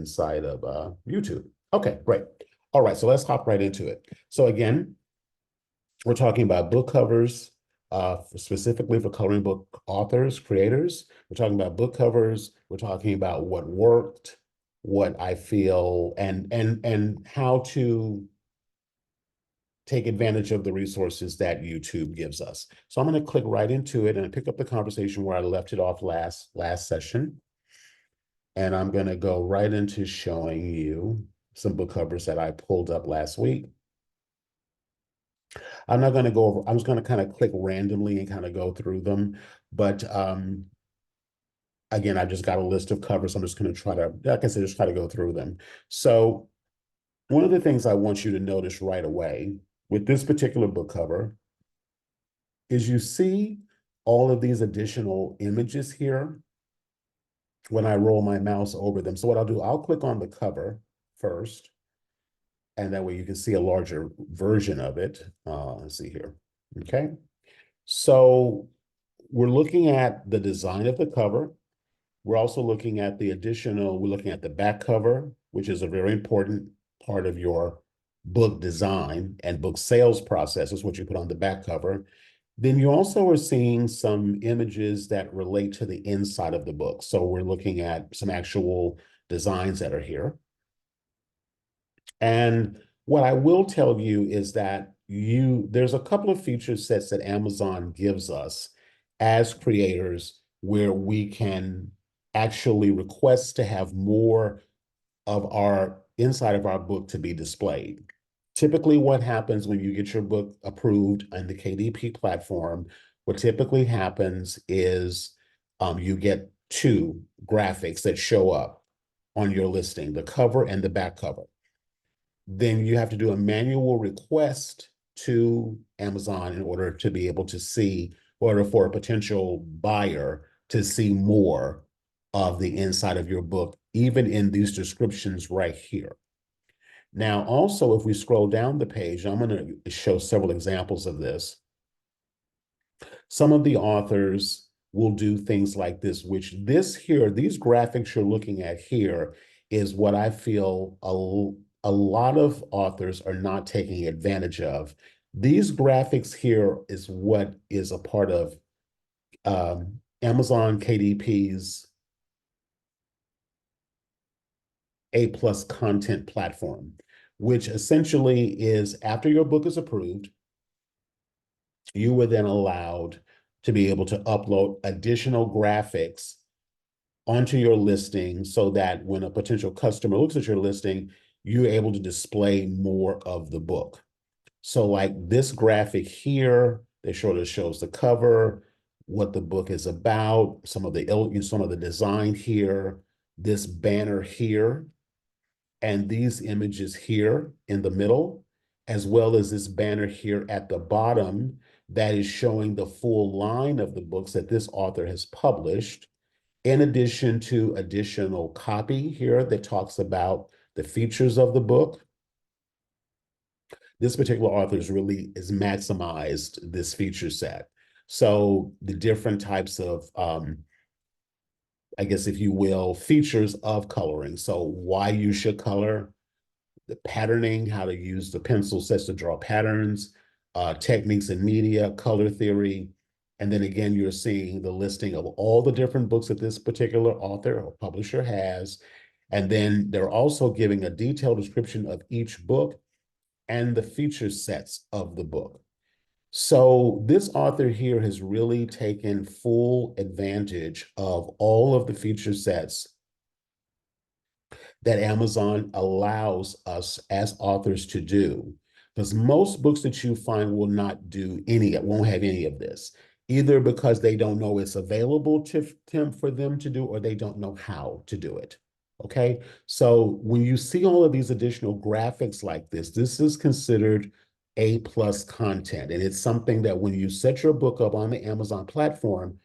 inside of YouTube. Okay, great. All right, so let's hop right into it. So again, we're talking about book covers, specifically for coloring book authors, creators. We're talking about book covers. We're talking about what worked, what I feel, and how to take advantage of the resources that YouTube gives us. So I'm going to click right into it and pick up the conversation where I left it off last session. And I'm going to go right into showing you some book covers that I pulled up last week. I'm not going to go over, I'm just going to kind of click randomly and kind of go through them. But again, I just got a list of covers. I'm just going to try to, like I said, just try to go through them. So one of the things I want you to notice right away with this particular book cover is you see all of these additional images here when I roll my mouse over them. So what I'll do, I'll click on the cover first, and that way you can see a larger version of it. Let's see here. Okay. So we're looking at the design of the cover. We're also looking at the we're looking at the back cover, which is a very important part of your book design and book sales process is what you put on the back cover. Then you also are seeing some images that relate to the inside of the book. So we're looking at some actual designs that are here. And what I will tell you is that there's a couple of feature sets that Amazon gives us as creators where we can actually request to have more of our inside of our book to be displayed. Typically, what happens when you get your book approved on the KDP platform, what typically happens is you get two graphics that show up on your listing, the cover and the back cover. Then you have to do a manual request to Amazon in order to be able to see, in order for a potential buyer to see more of the inside of your book, even in these descriptions right here. Now, also, if we scroll down the page, I'm going to show several examples of this. Some of the authors will do things like this, which these graphics you're looking at here is what I feel a lot of authors are not taking advantage of. These graphics here is what is a part of Amazon KDP's A+ content platform, which essentially is after your book is approved, you were then allowed to be able to upload additional graphics onto your listing so that when a potential customer looks at your listing, you're able to display more of the book. So like this graphic here, that sort of shows the cover, what the book is about, some of the design here, this banner here, and these images here in the middle, as well as this banner here at the bottom that is showing the full line of the books that this author has published, in addition to additional copy here that talks about the features of the book. This particular author is maximized this feature set. So the different types of, I guess, if you will, features of coloring. So why you should color, the patterning, how to use the pencil sets to draw patterns, techniques in media, color theory. And then again, you're seeing the listing of all the different books that this particular author or publisher has. And then they're also giving a detailed description of each book and the feature sets of the book. So this author here has really taken full advantage of all of the feature sets that Amazon allows us as authors to do. Because most books that you find will not won't have any of this, either because they don't know it's available for them to do, or they don't know how to do it. Okay, so when you see all of these additional graphics like this is considered A+ content. And it's something that when you set your book up on the Amazon platform,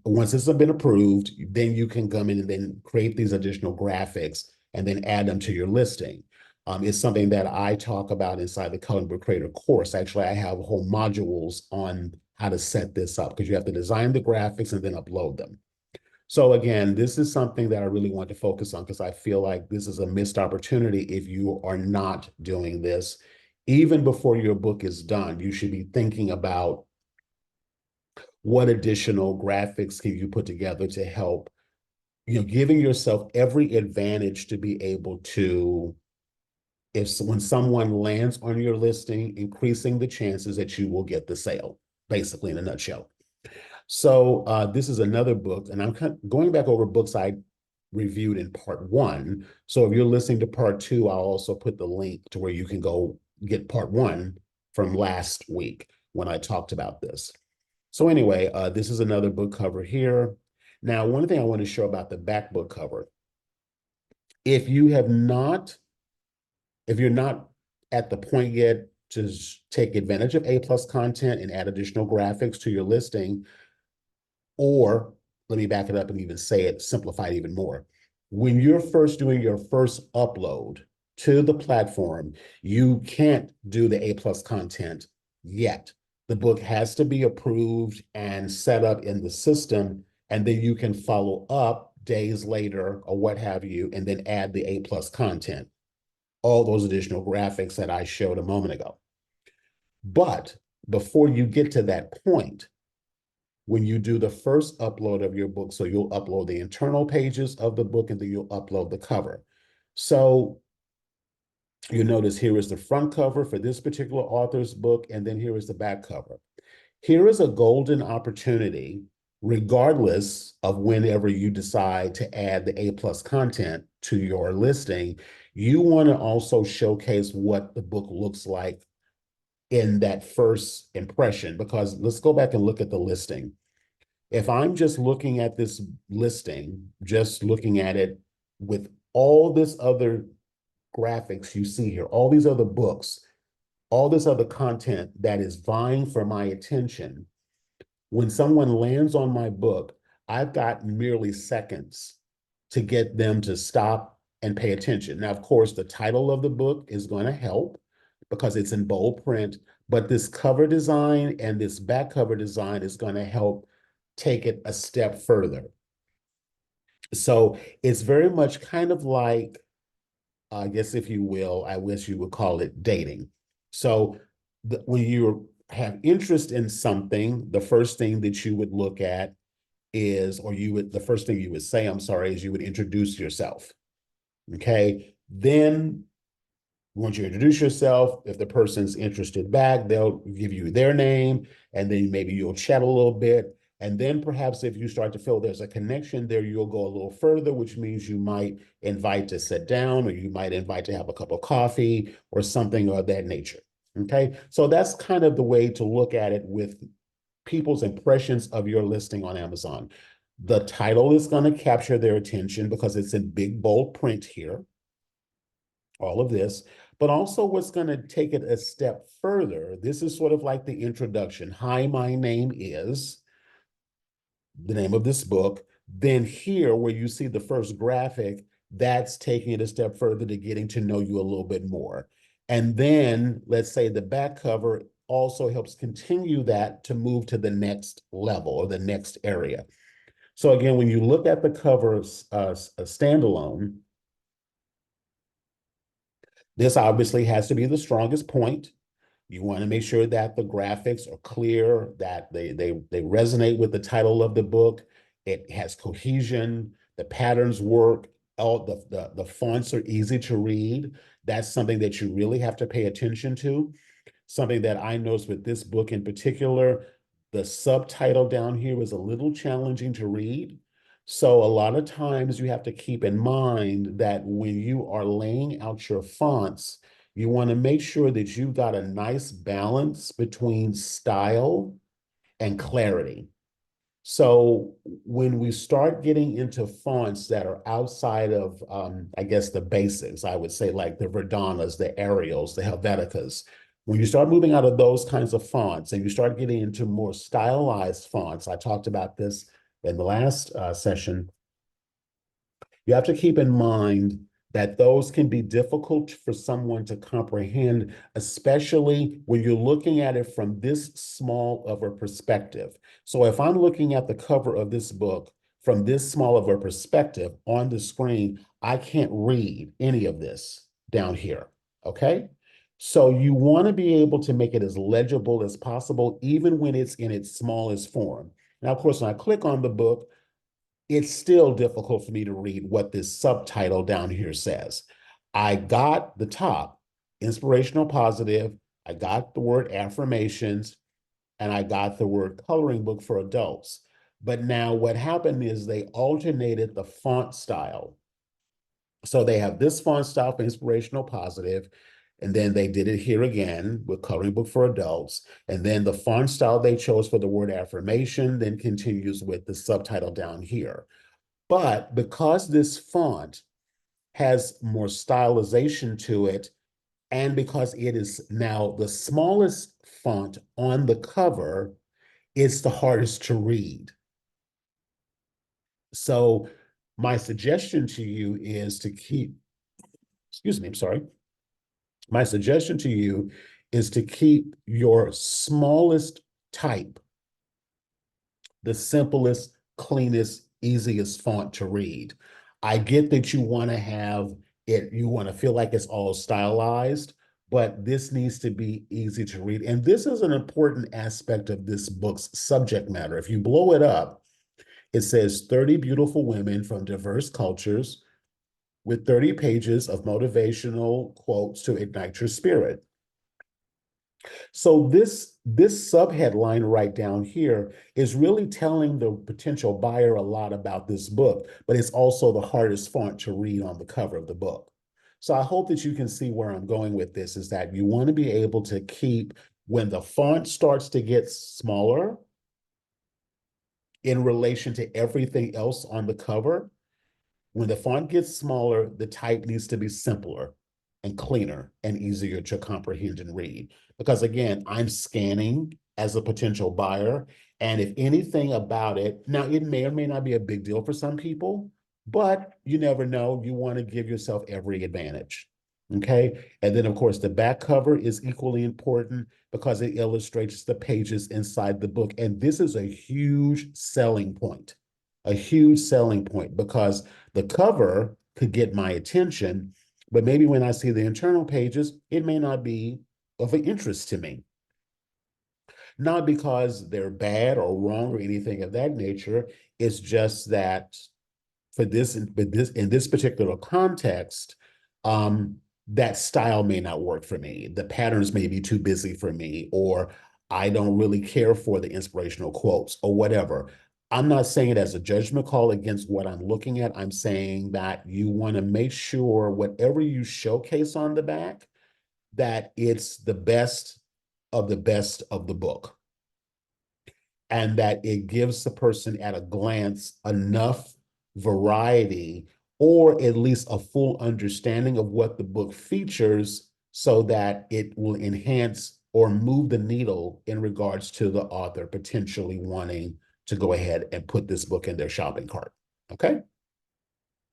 once this has been approved, then you can come in and then create these additional graphics and then add them to your listing. It's something that I talk about inside the Coloring Book Creator course. Actually, I have whole modules on how to set this up because you have to design the graphics and then upload them. So again, this is something that I really want to focus on because I feel like this is a missed opportunity if you are not doing this. Even before your book is done, you should be thinking about what additional graphics can you put together to help, giving yourself every advantage to be able to, if when someone lands on your listing, increasing the chances that you will get the sale, basically in a nutshell. So this is another book, and I'm going back over books I reviewed in part one. So if you're listening to part two, I'll also put the link to where you can go get part one from last week when I talked about this. So anyway, this is another book cover here. Now, one thing I want to show about the back book cover, if you have not, if you're not at the point yet to take advantage of A+ content and add additional graphics to your listing, or let me back it up and even say it, simplify it even more. When you're first doing your first upload to the platform, you can't do the A+ content yet. The book has to be approved and set up in the system, and then you can follow up days later or what have you, and then add the A+ content, all those additional graphics that I showed a moment ago. But before you get to that point, when you do the first upload of your book, so you'll upload the internal pages of the book and then you'll upload the cover. So you notice here is the front cover for this particular author's book, and then here is the back cover. Here is a golden opportunity, regardless of whenever you decide to add the A+ content to your listing. You want to also showcase what the book looks like in that first impression, because let's go back and look at the listing. If I'm just looking at this listing, just looking at it with all this other graphics you see here, all these other books, all this other content that is vying for my attention, when someone lands on my book, I've got merely seconds to get them to stop and pay attention. Now, of course, the title of the book is going to help because it's in bold print, but this cover design and this back cover design is going to help take it a step further. So it's very much kind of like, I guess, if you will, I wish you would call it dating. So when you have interest in something, the first thing that you would look at is, or the first thing you would say, I'm sorry, is you would introduce yourself. Okay. Then once you introduce yourself, if the person's interested back, they'll give you their name, and then maybe you'll chat a little bit. And then perhaps if you start to feel there's a connection there, you'll go a little further, which means you might invite to sit down, or you might invite to have a cup of coffee or something of that nature. Okay. So that's kind of the way to look at it with people's impressions of your listing on Amazon. The title is going to capture their attention because it's in big, bold print here, all of this. But also what's going to take it a step further, this is sort of like the introduction. Hi, my name is the name of this book. Then here, where you see the first graphic, that's taking it a step further to getting to know you a little bit more. And then let's say the back cover also helps continue that to move to the next level or the next area. So again, when you look at the cover standalone, this obviously has to be the strongest point. You want to make sure that the graphics are clear, that they resonate with the title of the book. It has cohesion, the patterns work, all the fonts are easy to read. That's something that you really have to pay attention to. Something that I noticed with this book in particular, the subtitle down here is a little challenging to read. So a lot of times you have to keep in mind that when you are laying out your fonts, you want to make sure that you've got a nice balance between style and clarity. So when we start getting into fonts that are outside of, I guess, the basics, I would say like the Verdanas, the Arials, the Helveticas, when you start moving out of those kinds of fonts and you start getting into more stylized fonts, I talked about this in the last session, you have to keep in mind that those can be difficult for someone to comprehend, especially when you're looking at it from this small of a perspective. So if I'm looking at the cover of this book from this small of a perspective on the screen, I can't read any of this down here, okay? So you want to be able to make it as legible as possible, even when it's in its smallest form. Now, of course, when I click on the book, it's still difficult for me to read what this subtitle down here says. I got the top, inspirational positive, I got the word affirmations, and I got the word coloring book for adults. But now what happened is they alternated the font style. So they have this font style for inspirational positive, and then they did it here again with coloring book for adults. And then the font style they chose for the word affirmation then continues with the subtitle down here. But because this font has more stylization to it, and because it is now the smallest font on the cover, it's the hardest to read. So my suggestion to you is to keep, excuse me, I'm sorry. My suggestion to you is to keep your smallest type the simplest, cleanest, easiest font to read. I get that you want to have it, you want to feel like it's all stylized, but this needs to be easy to read. And this is an important aspect of this book's subject matter. If you blow it up, it says 30 beautiful women from diverse cultures with 30 pages of motivational quotes to ignite your spirit. So this subheadline right down here is really telling the potential buyer a lot about this book, but it's also the hardest font to read on the cover of the book. So I hope that you can see where I'm going with this, is that you want to be able to keep, when the font starts to get smaller in relation to everything else on the cover, when the font gets smaller, the type needs to be simpler and cleaner and easier to comprehend and read. Because again, I'm scanning as a potential buyer. And if anything about it, now it may or may not be a big deal for some people, but you never know. You want to give yourself every advantage. Okay. And then, of course, the back cover is equally important because it illustrates the pages inside the book. And this is a huge selling point, because the cover could get my attention, but maybe when I see the internal pages, it may not be of an interest to me. Not because they're bad or wrong or anything of that nature. It's just that for this, in this particular context, that style may not work for me. The patterns may be too busy for me, or I don't really care for the inspirational quotes or whatever. I'm not saying it as a judgment call against what I'm looking at. I'm saying that you want to make sure whatever you showcase on the back, that it's the best of the book, and that it gives the person at a glance enough variety, or at least a full understanding of what the book features, so that it will enhance or move the needle in regards to the author potentially wanting to go ahead and put this book in their shopping cart. Okay.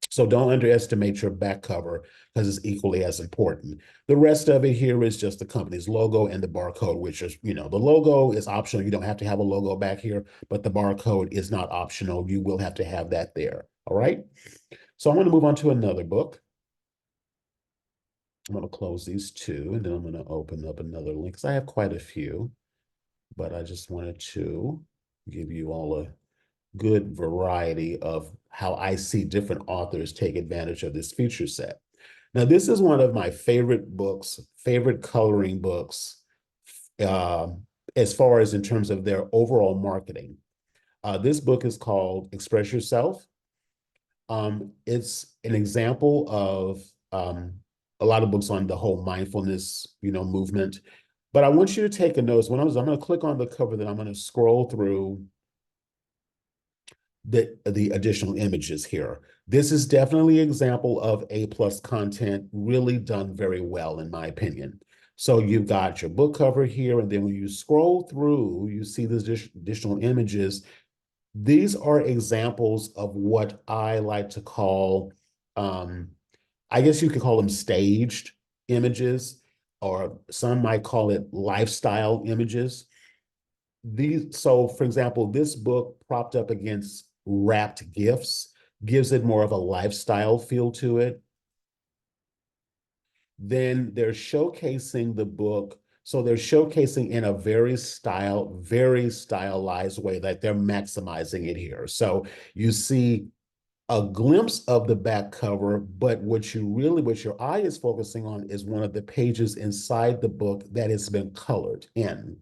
So don't underestimate your back cover, because it's equally as important. The rest of it here is just the company's logo and the barcode, which is, the logo is optional. You don't have to have a logo back here, but the barcode is not optional. You will have to have that there. All right. So I'm going to move on to another book. I'm going to close these two, and then I'm going to open up another link, because I have quite a few, but I just wanted to give you all a good variety of how I see different authors take advantage of this feature set. Now, this is one of my favorite books, favorite coloring books, uh, as far as in terms of their overall marketing. This book is called Express Yourself. It's an example of a lot of books on the whole mindfulness, movement. But I want you to take a notice. I'm going to click on the cover, then I'm going to scroll through the additional images here. This is definitely an example of A+ content, really done very well, in my opinion. So you've got your book cover here, and then when you scroll through, you see these additional images. These are examples of what I like to call, I guess you could call them staged images, or some might call it lifestyle images. So for example, this book propped up against wrapped gifts, gives it more of a lifestyle feel to it. Then they're showcasing the book. So they're showcasing in a very stylized way that they're maximizing it here. So you see a glimpse of the back cover, but what your eye is focusing on is one of the pages inside the book that has been colored in.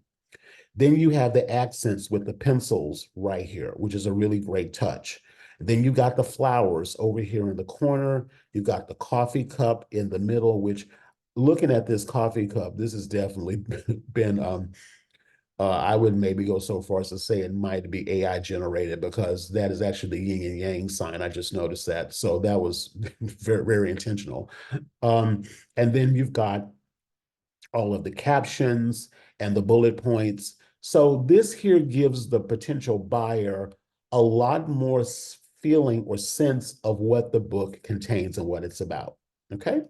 Then you have the accents with the pencils right here, which is a really great touch. Then you got the flowers over here in the corner. You got the coffee cup in the middle, which looking at this coffee cup, this has definitely been, I would maybe go so far as to say it might be AI generated because that is actually the yin and yang sign. I just noticed that. So that was very, very intentional. Um, and then you've got all of the captions and the bullet points. So this here gives the potential buyer a lot more feeling or sense of what the book contains and what it's about. Okay.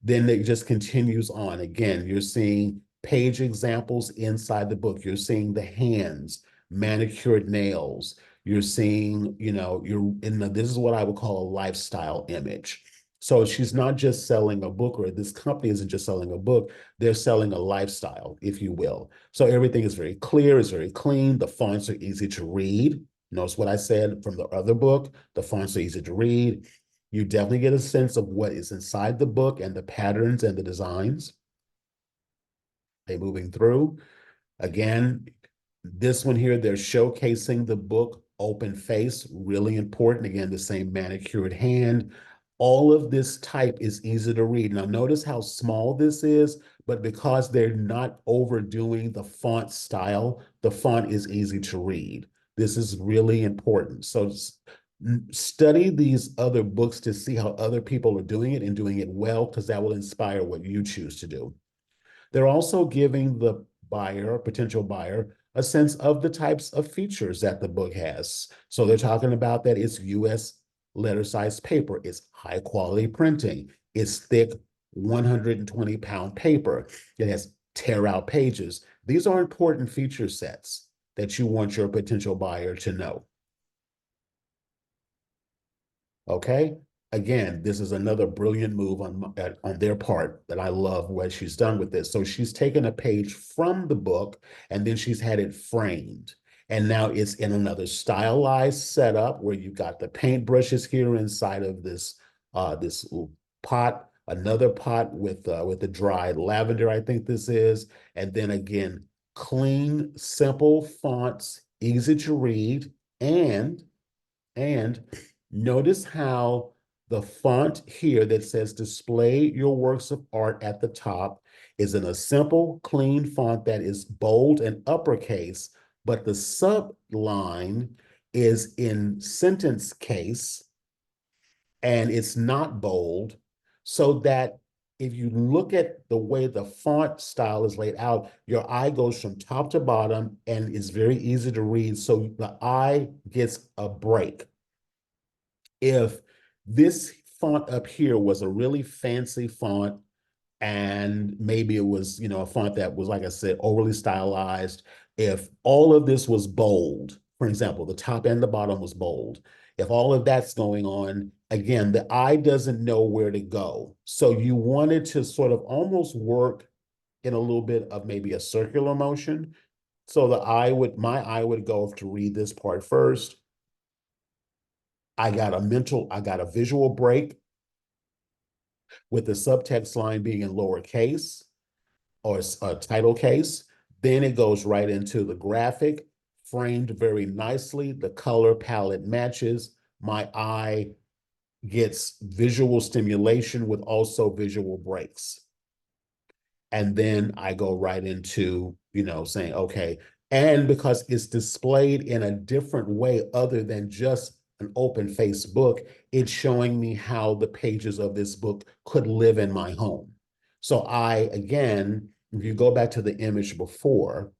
Then it just continues on. Again, you're seeing page examples inside the book. You're seeing the hands, manicured nails. You're seeing, this is what I would call a lifestyle image. So she's not just selling a book, or this company isn't just selling a book, they're selling a lifestyle, if you will. So everything is very clear, it's very clean. The fonts are easy to read. Notice what I said from the other book, the fonts are easy to read. You definitely get a sense of what is inside the book and the patterns and the designs. They moving through. Again, this one here, they're showcasing the book open face, really important. Again, the same manicured hand. All of this type is easy to read. Now, notice how small this is, but because they're not overdoing the font style, the font is easy to read. This is really important. So study these other books to see how other people are doing it and doing it well, because that will inspire what you choose to do. They're also giving the buyer, potential buyer, a sense of the types of features that the book has. So they're talking about that it's US letter size paper, it's high quality printing, it's thick 120-pound paper, it has tear out pages. These are important feature sets that you want your potential buyer to know. Okay. Again, this is another brilliant move on their part that I love what she's done with this. So she's taken a page from the book and then she's had it framed. And now it's in another stylized setup where you've got the paintbrushes here inside of this pot, another pot with the dried lavender, I think this is. And then again, clean, simple fonts, easy to read, and and notice how the font here that says display your works of art at the top is in a simple, clean font that is bold and uppercase, but the subline is in sentence case and it's not bold, so that if you look at the way the font style is laid out, your eye goes from top to bottom and it's very easy to read. So the eye gets a break. If this font up here was a really fancy font and maybe it was, a font that was, like I said, overly stylized, if all of this was bold, for example, the top and the bottom was bold, if all of that's going on, again, the eye doesn't know where to go. So you wanted to sort of almost work in a little bit of maybe a circular motion. So my eye would go to read this part first. I got a visual break with the subtext line being in lowercase or a title case. Then it goes right into the graphic, framed very nicely. The color palette matches. My eye gets visual stimulation with also visual breaks. And then I go right into, saying, okay, and because it's displayed in a different way other than just an open face book, it's showing me how the pages of this book could live in my home. So again, if you go back to the image before,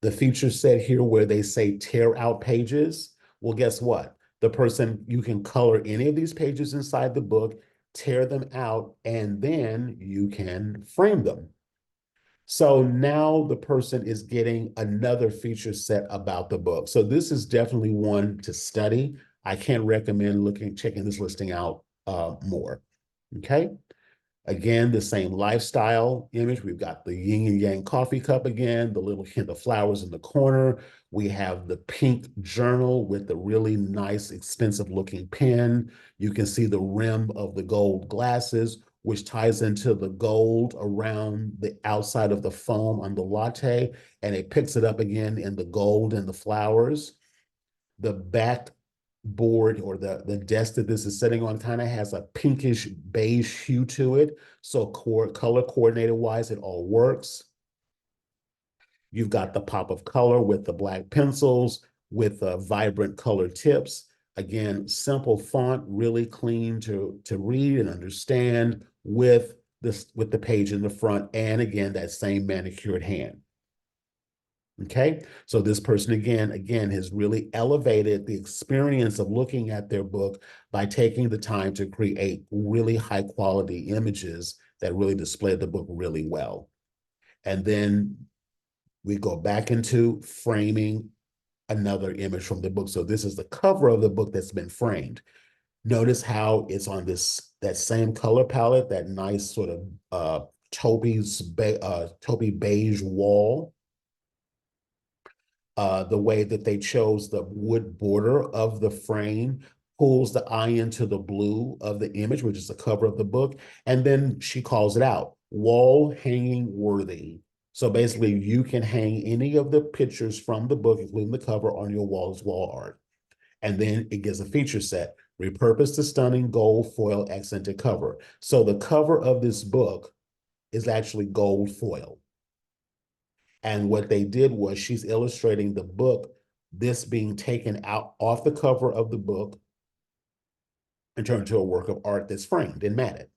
the feature set here where they say tear out pages, well, guess what? You can color any of these pages inside the book, tear them out, and then you can frame them. So now the person is getting another feature set about the book. So this is definitely one to study. I can't recommend checking this listing out more. Okay. Again, the same lifestyle image. We've got the yin and yang coffee cup again, the little hint of flowers in the corner. We have the pink journal with the really nice, expensive looking pen. You can see the rim of the gold glasses, which ties into the gold around the outside of the foam on the latte, and it picks it up again in the gold and the flowers. The back board or the desk that this is sitting on kind of has a pinkish beige hue to it. So color coordinated wise, it all works. You've got the pop of color with the black pencils, with vibrant color tips. Again, simple font, really clean to read and understand with the page in the front. And again, that same manicured hand. Okay, so this person again has really elevated the experience of looking at their book by taking the time to create really high quality images that really display the book really well. And then we go back into framing another image from the book. So this is the cover of the book that's been framed. Notice how it's on that same color palette, that nice sort of taupey beige wall. The way that they chose the wood border of the frame pulls the eye into the blue of the image, which is the cover of the book. And then she calls it out, wall hanging worthy. So basically you can hang any of the pictures from the book, including the cover, on your wall as wall art. And then it gives a feature set, repurpose the stunning gold foil accented cover. So the cover of this book is actually gold foil. And what they did was she's illustrating the book, this being taken out off the cover of the book and turned into a work of art that's framed and matted.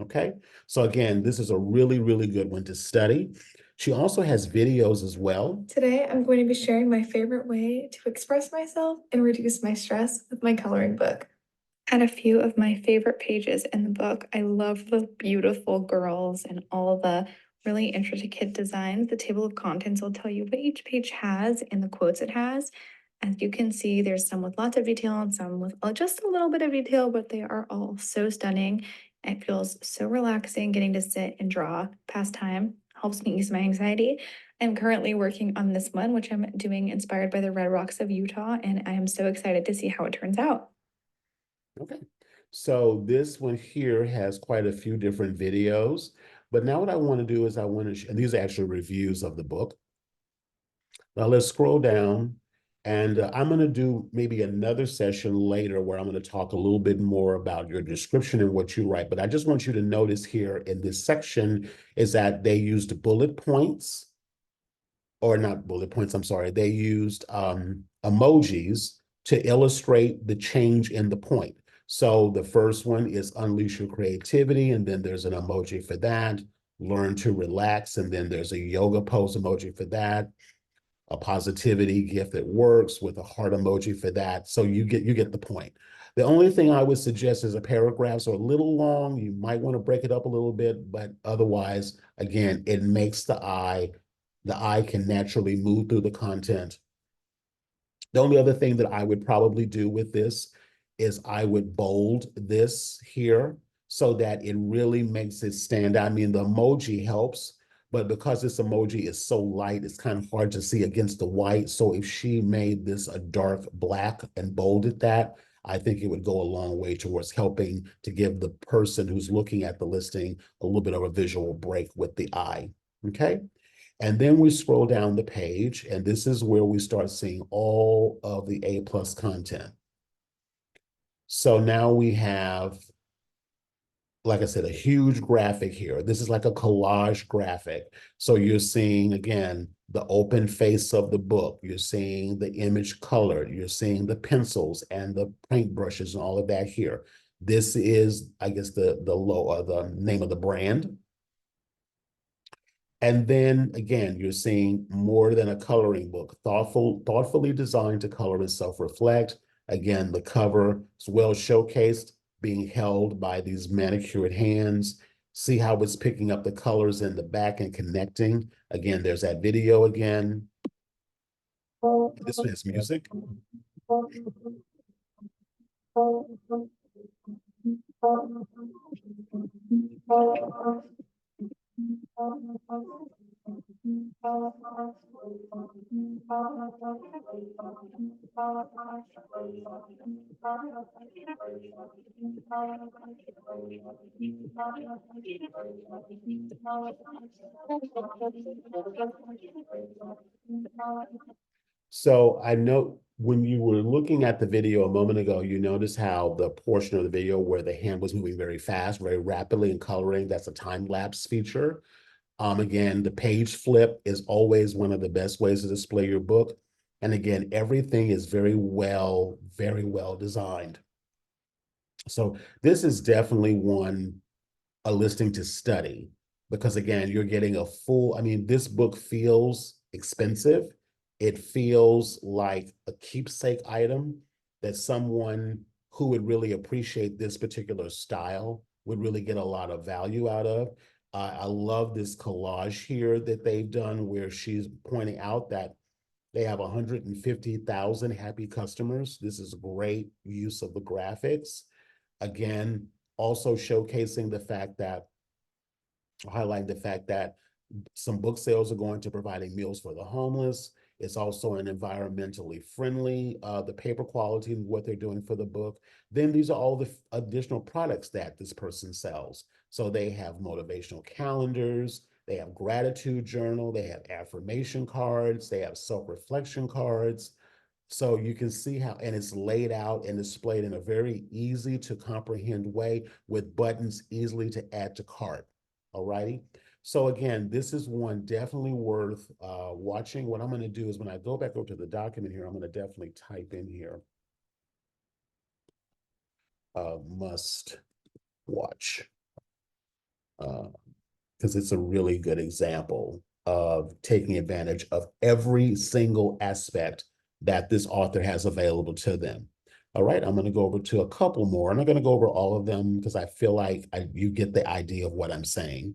Okay. So again, this is a really, really good one to study. She also has videos as well. Today, I'm going to be sharing my favorite way to express myself and reduce my stress with my coloring book. Add a few of my favorite pages in the book. I love the beautiful girls and all the really intricate designs. The table of contents will tell you what each page has and the quotes it has. As you can see, there's some with lots of detail and some with just a little bit of detail, but they are all so stunning. It feels so relaxing getting to sit and draw. Pastime helps me ease my anxiety. I'm currently working on this one, which I'm doing inspired by the Red Rocks of Utah, and I am so excited to see how it turns out. Okay. So this one here has quite a few different videos, but now what I want to do is and these are actually reviews of the book. Now let's scroll down, and I'm going to do maybe another session later where I'm going to talk a little bit more about your description and what you write. But I just want you to notice here in this section is that they used bullet points, or not bullet points, I'm sorry. They used emojis to illustrate the change in the point. So the first one is unleash your creativity, and then there's an emoji for that. Learn to relax, and then there's a yoga pose emoji for that. A positivity gift that works with a heart emoji for that. So you get the point. The only thing I would suggest is the paragraphs are a little long. You might want to break it up a little bit, but otherwise, again, it makes the eye can naturally move through the content. The only other thing that I would probably do with this is I would bold this here so that it really makes it stand out. I mean, the emoji helps, but because this emoji is so light, it's kind of hard to see against the white. So if she made this a dark black and bolded that, I think it would go a long way towards helping to give the person who's looking at the listing a little bit of a visual break with the eye. Okay. And then we scroll down the page, and this is where we start seeing all of the A+ content. So now we have, like I said, a huge graphic here. This is like a collage graphic. So you're seeing, again, the open face of the book. You're seeing the image colored. You're seeing the pencils and the paint brushes and all of that here. This is, I guess, the name of the brand. And then again, you're seeing more than a coloring book, thoughtfully designed to color and self-reflect. Again, the cover is well showcased, being held by these manicured hands. See how it's picking up the colors in the back and connecting. Again, there's that video again. This one has music. So I know when you were looking at the video a moment ago, you noticed how the portion of the video where the hand was moving very fast, very rapidly and coloring, that's a time lapse feature. Again, the page flip is always one of the best ways to display your book. And again, everything is very well designed. So this is definitely a listing to study because again, you're getting a full, I mean, this book feels expensive. It feels like a keepsake item that someone who would really appreciate this particular style would really get a lot of value out of. I love this collage here that they've done where she's pointing out that they have 150,000 happy customers. This is great use of the graphics. Again, also showcasing the fact that, highlighting the fact that some book sales are going to providing meals for the homeless. It's also an environmentally friendly, the paper quality and what they're doing for the book. Then these are all the additional products that this person sells. So they have motivational calendars, they have gratitude journal, they have affirmation cards, they have self-reflection cards. So you can see how, and it's laid out and displayed in a very easy to comprehend way with buttons easily to add to cart. All righty. So again, this is one definitely worth watching. What I'm going to do is when I go back over to the document here, I'm going to definitely type in here must watch because it's a really good example of taking advantage of every single aspect that this author has available to them. All right, I'm going to go over to a couple more. I'm not going to go over all of them because I feel like you get the idea of what I'm saying.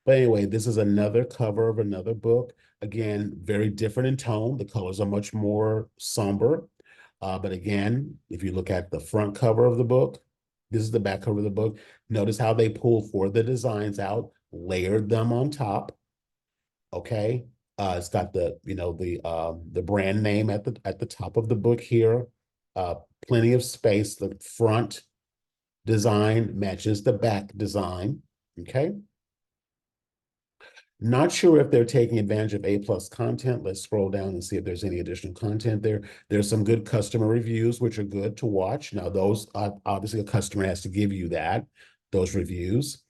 But anyway, this is another cover of another book. Again, very different in tone. The colors are much more somber. But again, if you look at the front cover of the book, this is the back cover of the book. Notice how they pulled four of the designs out, layered them on top. Okay. It's got the brand name at the top of the book here. Plenty of space. The front design matches the back design. Okay. Not sure if they're taking advantage of A+ content. Let's scroll down and see if there's any additional content there. There's some good customer reviews, which are good to watch. Now, those obviously a customer has to give you those reviews.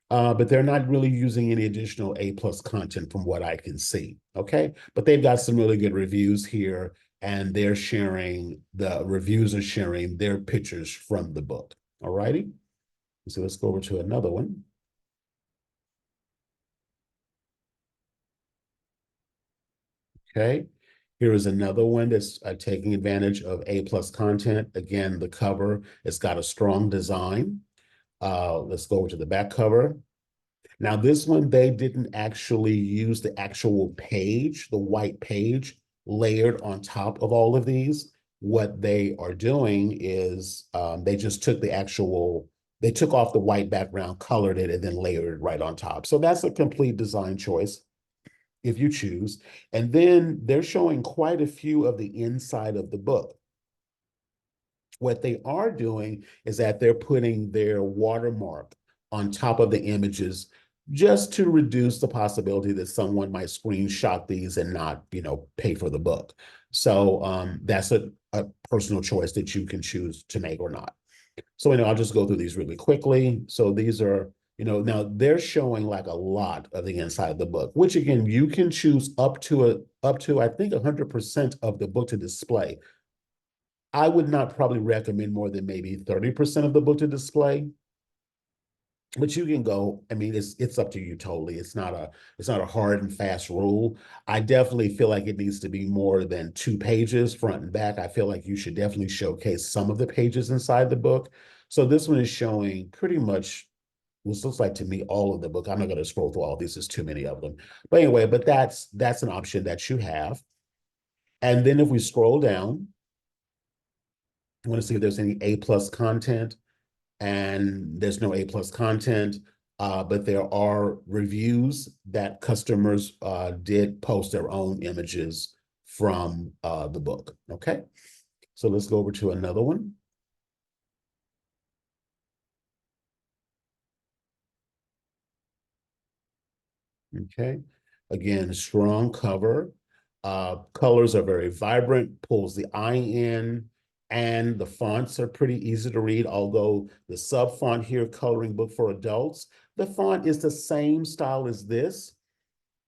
But they're not really using any additional A+ content from what I can see. Okay. But they've got some really good reviews here, and the reviews are sharing their pictures from the book. All righty. So let's go over to another one. Okay, here is another one that's taking advantage of A+ content. Again, the cover, it's got a strong design. Let's go over to the back cover. Now, this one, they didn't actually use the actual page, the white page layered on top of all of these. What they are doing is they just took they took off the white background, colored it, and then layered it right on top. So that's a complete design choice if you choose. And then they're showing quite a few of the inside of the book. What they are doing is that they're putting their watermark on top of the images just to reduce the possibility that someone might screenshot these and not, pay for the book. So that's a personal choice that you can choose to make or not. So, I'll just go through these really quickly. So these are, now they're showing like a lot of the inside of the book, which again, you can choose up to I think 100% of the book to display. I would not probably recommend more than maybe 30% of the book to display. But you can go, I mean, it's up to you totally. It's not a hard and fast rule. I definitely feel like it needs to be more than 2 pages front and back. I feel like you should definitely showcase some of the pages inside the book. So this one is showing pretty much which looks like to me all of the book. I'm not going to scroll through all these, there's too many of them. But anyway, but that's an option that you have. And then if we scroll down, I want to see if there's any A plus content, and there's no A plus content, but there are reviews that customers did post their own images from the book. Okay, so let's go over to another one. Okay, again, strong cover. Colors are very vibrant, pulls the eye in, and the fonts are pretty easy to read, although the sub font here, coloring book for adults, the font is the same style as this.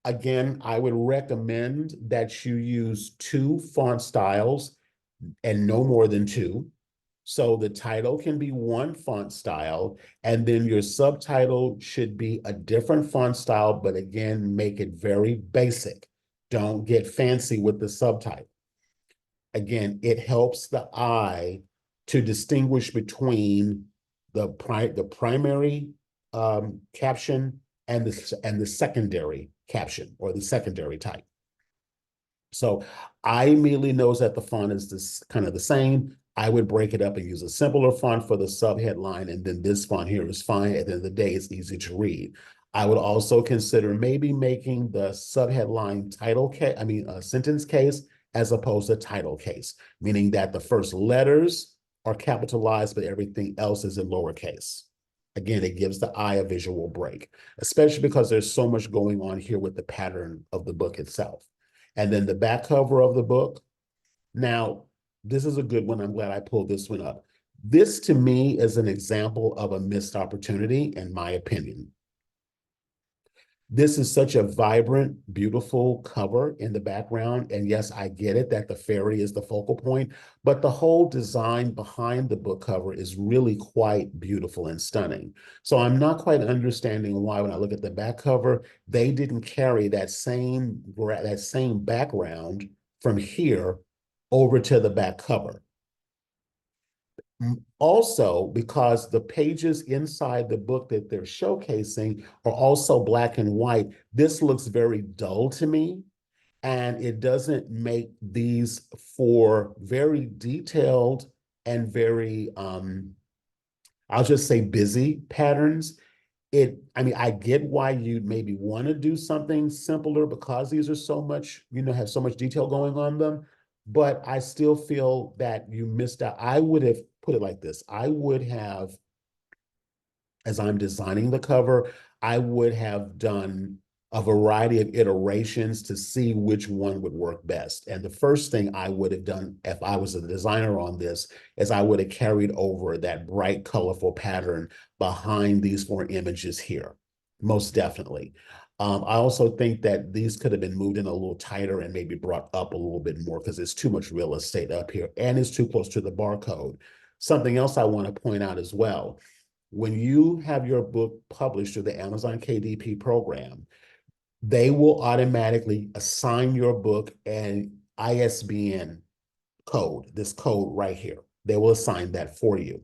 Again, I would recommend that you use two font styles and no more than two. So the title can be one font style, and then your subtitle should be a different font style, but again, make it very basic. Don't get fancy with the subtitle. Again, it helps the eye to distinguish between the primary caption and the secondary caption or the secondary type. So I immediately knows that the font is this kind of the same. I would break it up and use a simpler font for the sub headline, and then this font here is fine. At the end of the day, it's easy to read. I would also consider maybe making the sub headline title case, sentence case, as opposed to title case, meaning that the first letters are capitalized, but everything else is in lowercase. Again, it gives the eye a visual break, especially because there's so much going on here with the pattern of the book itself. And then the back cover of the book. Now, this is a good one. I'm glad I pulled this one up. This to me is an example of a missed opportunity, in my opinion. This is such a vibrant, beautiful cover in the background. And yes, I get it that the fairy is the focal point, but the whole design behind the book cover is really quite beautiful and stunning. So I'm not quite understanding why, when I look at the back cover, they didn't carry that same background from here over to the back cover. Also, because the pages inside the book that they're showcasing are also black and white, this looks very dull to me, and it doesn't make these for very detailed and very, I'll just say busy patterns. I get why you'd maybe want to do something simpler because these are so much, have so much detail going on them. But I still feel that you missed out. I would have put it like this. I would have, as I'm designing the cover, I would have done a variety of iterations to see which one would work best. And the first thing I would have done if I was a designer on this is I would have carried over that bright, colorful pattern behind these four images here, most definitely. I also think that these could have been moved in a little tighter and maybe brought up a little bit more because it's too much real estate up here and it's too close to the barcode. Something else I want to point out as well, when you have your book published through the Amazon KDP program, they will automatically assign your book an ISBN code, this code right here. They will assign that for you.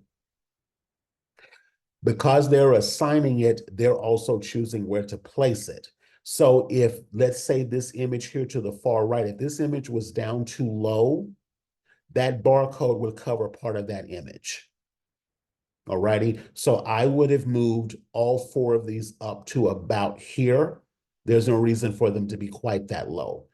Because they're assigning it, they're also choosing where to place it. So if, let's say this image here to the far right, if this image was down too low, that barcode would cover part of that image. All righty. So I would have moved all four of these up to about here. There's no reason for them to be quite that low.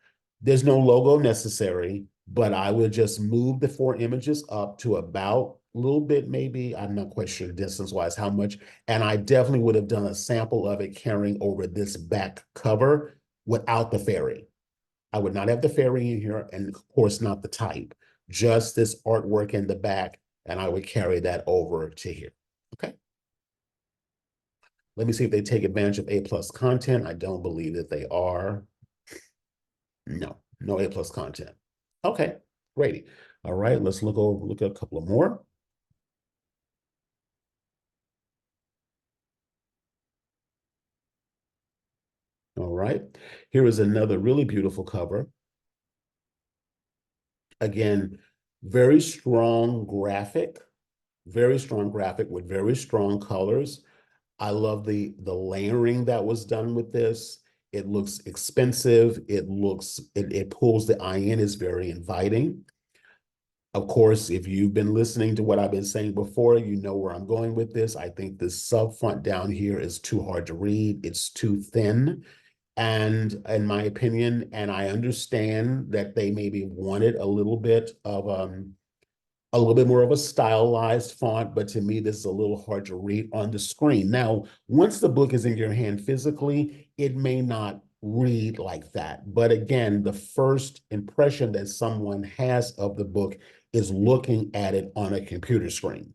There's no logo necessary, but I would just move the four images up to about a little bit, maybe, I'm not quite sure distance-wise how much, and I definitely would have done a sample of it carrying over this back cover without the fairy. I would not have the fairy in here, and of course not the type, just this artwork in the back, and I would carry that over to here. Okay. Let me see if they take advantage of A plus content. I don't believe that they are. No, no A plus content. Okay, great. All right, let's look at a couple of more. All right, here is another really beautiful cover. Again, very strong graphic with very strong colors. I love the layering that was done with this. It looks expensive. It pulls the eye in, is very inviting. Of course, if you've been listening to what I've been saying before, you know where I'm going with this. I think this sub font down here is too hard to read. It's too thin. And in my opinion, and I understand that they maybe wanted a little bit more of a stylized font, but to me, this is a little hard to read on the screen. Now, once the book is in your hand physically, it may not read like that. But again, the first impression that someone has of the book is looking at it on a computer screen.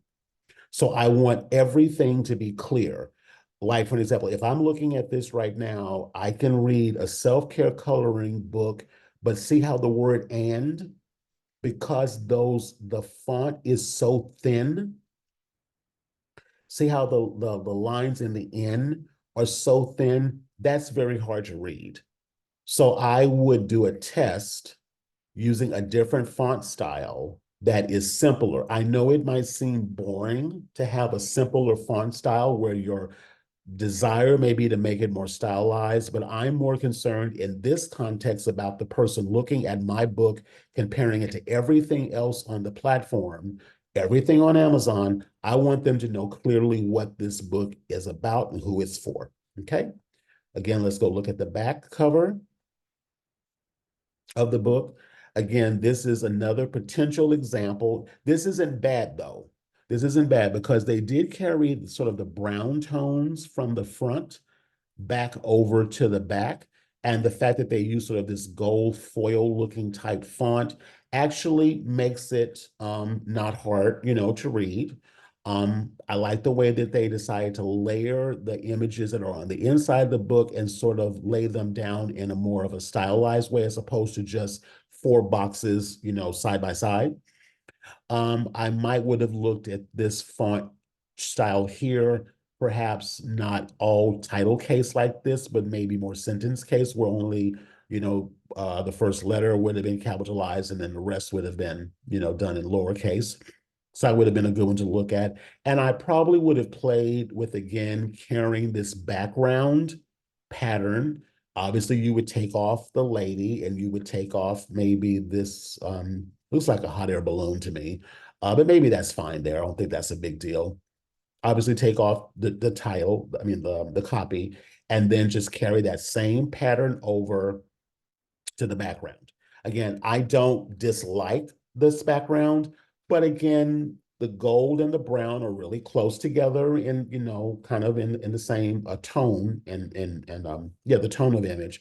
So I want everything to be clear. Like, for example, if I'm looking at this right now, I can read a self-care coloring book, but see how the word "and," because the font is so thin. See how the lines in the "n" are so thin? That's very hard to read. So I would do a test using a different font style that is simpler. I know it might seem boring to have a simpler font style where your desire maybe to make it more stylized, but I'm more concerned in this context about the person looking at my book, comparing it to everything else on the platform, everything on Amazon. I want them to know clearly what this book is about and who it's for. Okay. Again, let's go look at the back cover of the book. Again, this is another potential example. This isn't bad though. This isn't bad because they did carry sort of the brown tones from the front back over to the back. And the fact that they use sort of this gold foil looking type font actually makes it not hard, to read. I like the way that they decided to layer the images that are on the inside of the book and sort of lay them down in a more of a stylized way as opposed to just four boxes, side by side. I might would have looked at this font style here, perhaps not all title case like this, but maybe more sentence case where only, the first letter would have been capitalized and then the rest would have been, done in lowercase. So that would have been a good one to look at. And I probably would have played with, again, carrying this background pattern. Obviously, you would take off the lady and you would take off maybe this, looks like a hot air balloon to me, but maybe that's fine there. I don't think that's a big deal. Obviously, take off the title, I mean, the copy, and then just carry that same pattern over to the background. Again, I don't dislike this background, but again, the gold and the brown are really close together in, kind of in the same tone and yeah, the tone of image.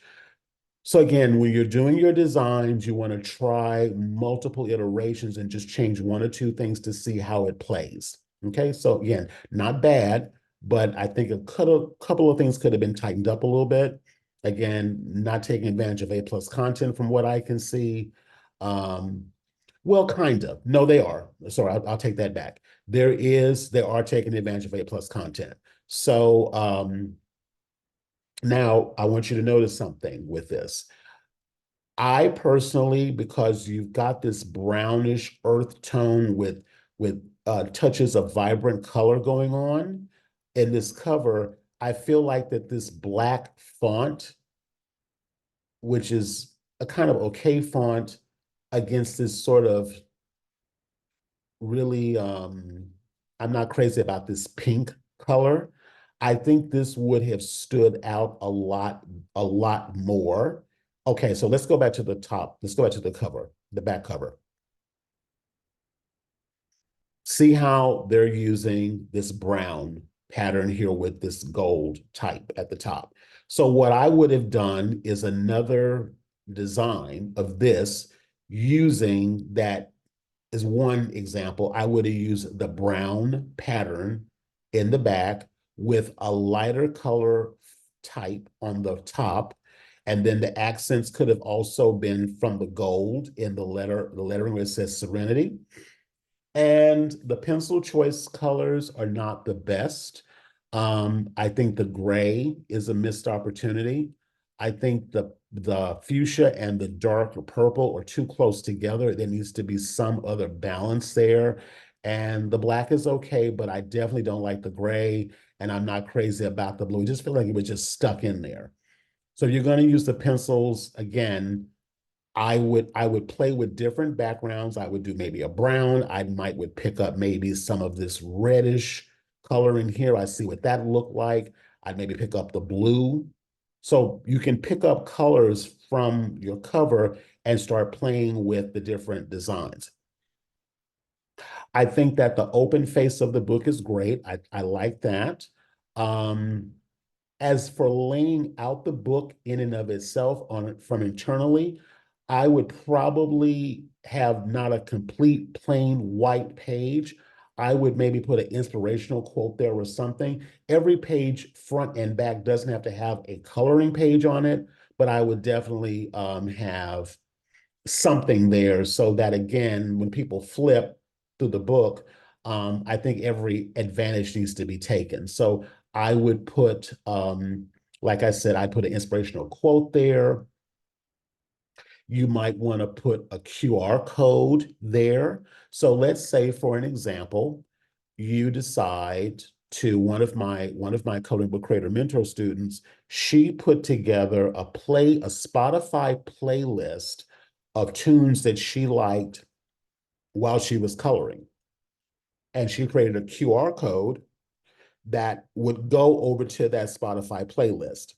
So again, when you're doing your designs, you want to try multiple iterations and just change one or two things to see how it plays. Okay, so again, not bad, but I think a couple of things could have been tightened up a little bit. Again, not taking advantage of A+ content from what I can see. Um, well, kind of. No, they are. Sorry, I'll take that back. They are taking advantage of A+ content. So now I want you to notice something with this. I personally, because you've got this brownish earth tone with touches of vibrant color going on in this cover, I feel like that this black font, which is a kind of okay font against this sort of really, I'm not crazy about this pink color. I think this would have stood out a lot more. Okay, so let's go back to the top. Let's go back to the cover, the back cover. See how they're using this brown pattern here with this gold type at the top. So what I would have done is another design of this using that is one example. I would have used the brown pattern in the back with a lighter color type on the top. And then the accents could have also been from the gold in the lettering where it says Serenity. And the pencil choice colors are not the best. I think the gray is a missed opportunity. I think the fuchsia and the dark purple are too close together. There needs to be some other balance there. And the black is okay, but I definitely don't like the gray, and I'm not crazy about the blue. I just feel like it was just stuck in there. So if you're going to use the pencils, again, I would play with different backgrounds. I would do maybe a brown. I might would pick up maybe some of this reddish color in here. I see what that looked like. I'd maybe pick up the blue. So you can pick up colors from your cover and start playing with the different designs. I think that the open face of the book is great. I like that. Um, as for laying out the book in and of itself on from internally, I would probably have not a complete plain white page. I would maybe put an inspirational quote there or something. Every page, front and back, doesn't have to have a coloring page on it, but I would definitely have something there so that again, when people flip through the book, I think every advantage needs to be taken. So I would put, like I said, I put an inspirational quote there. You might want to put a QR code there. So let's say, for an example, you decide to one of my coloring book creator mentor students, she put together a Spotify playlist of tunes that she liked while she was coloring. And she created a QR code that would go over to that Spotify playlist.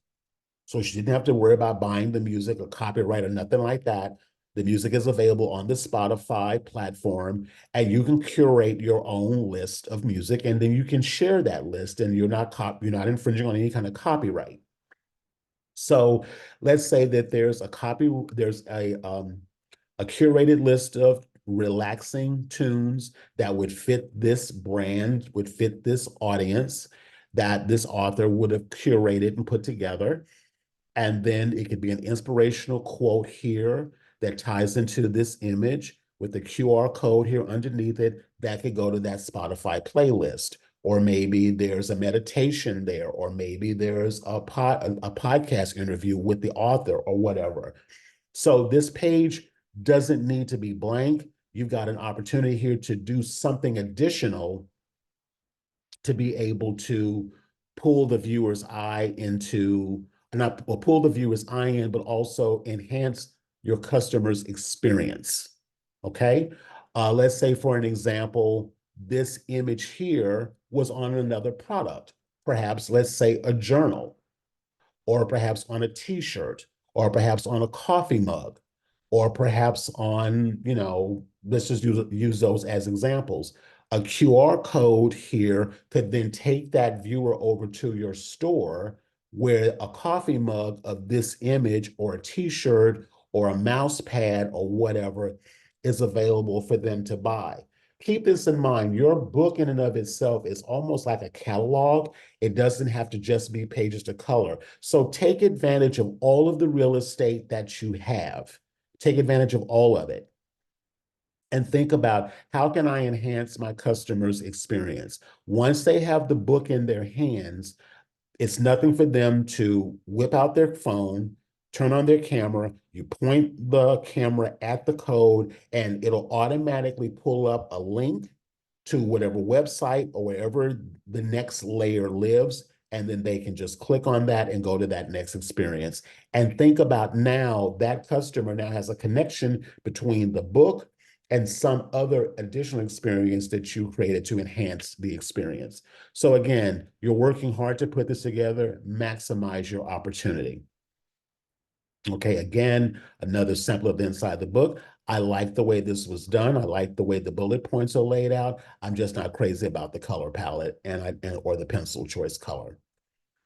So she didn't have to worry about buying the music or copyright or nothing like that. The music is available on the Spotify platform, and you can curate your own list of music, and then you can share that list, and you're not infringing on any kind of copyright. So let's say that there's a curated list of relaxing tunes that would fit this brand, would fit this audience that this author would have curated and put together. And then it could be an inspirational quote here that ties into this image with the QR code here underneath it that could go to that Spotify playlist. Or maybe there's a meditation there, or maybe there's a podcast interview with the author or whatever. So this page doesn't need to be blank. You've got an opportunity here to do something additional to be able to pull the viewer's eye into, not or pull the viewer's eye in, but also enhance your customer's experience. Okay. Let's say, for an example, this image here was on another product, perhaps, let's say, a journal, or perhaps on a t-shirt, or perhaps on a coffee mug, or perhaps on, let's just use those as examples. A QR code here could then take that viewer over to your store where a coffee mug of this image or a t-shirt or a mouse pad or whatever is available for them to buy. Keep this in mind. Your book in and of itself is almost like a catalog. It doesn't have to just be pages to color. So take advantage of all of the real estate that you have. Take advantage of all of it. And think about, how can I enhance my customers' experience? Once they have the book in their hands, it's nothing for them to whip out their phone, turn on their camera, you point the camera at the code, and it'll automatically pull up a link to whatever website or wherever the next layer lives. And then they can just click on that and go to that next experience. And think about, now that customer now has a connection between the book and some other additional experience that you created to enhance the experience. So again, you're working hard to put this together, maximize your opportunity. Okay, again, another sample of the inside the book. I like the way this was done. I like the way the bullet points are laid out. I'm just not crazy about the color palette or the pencil choice color.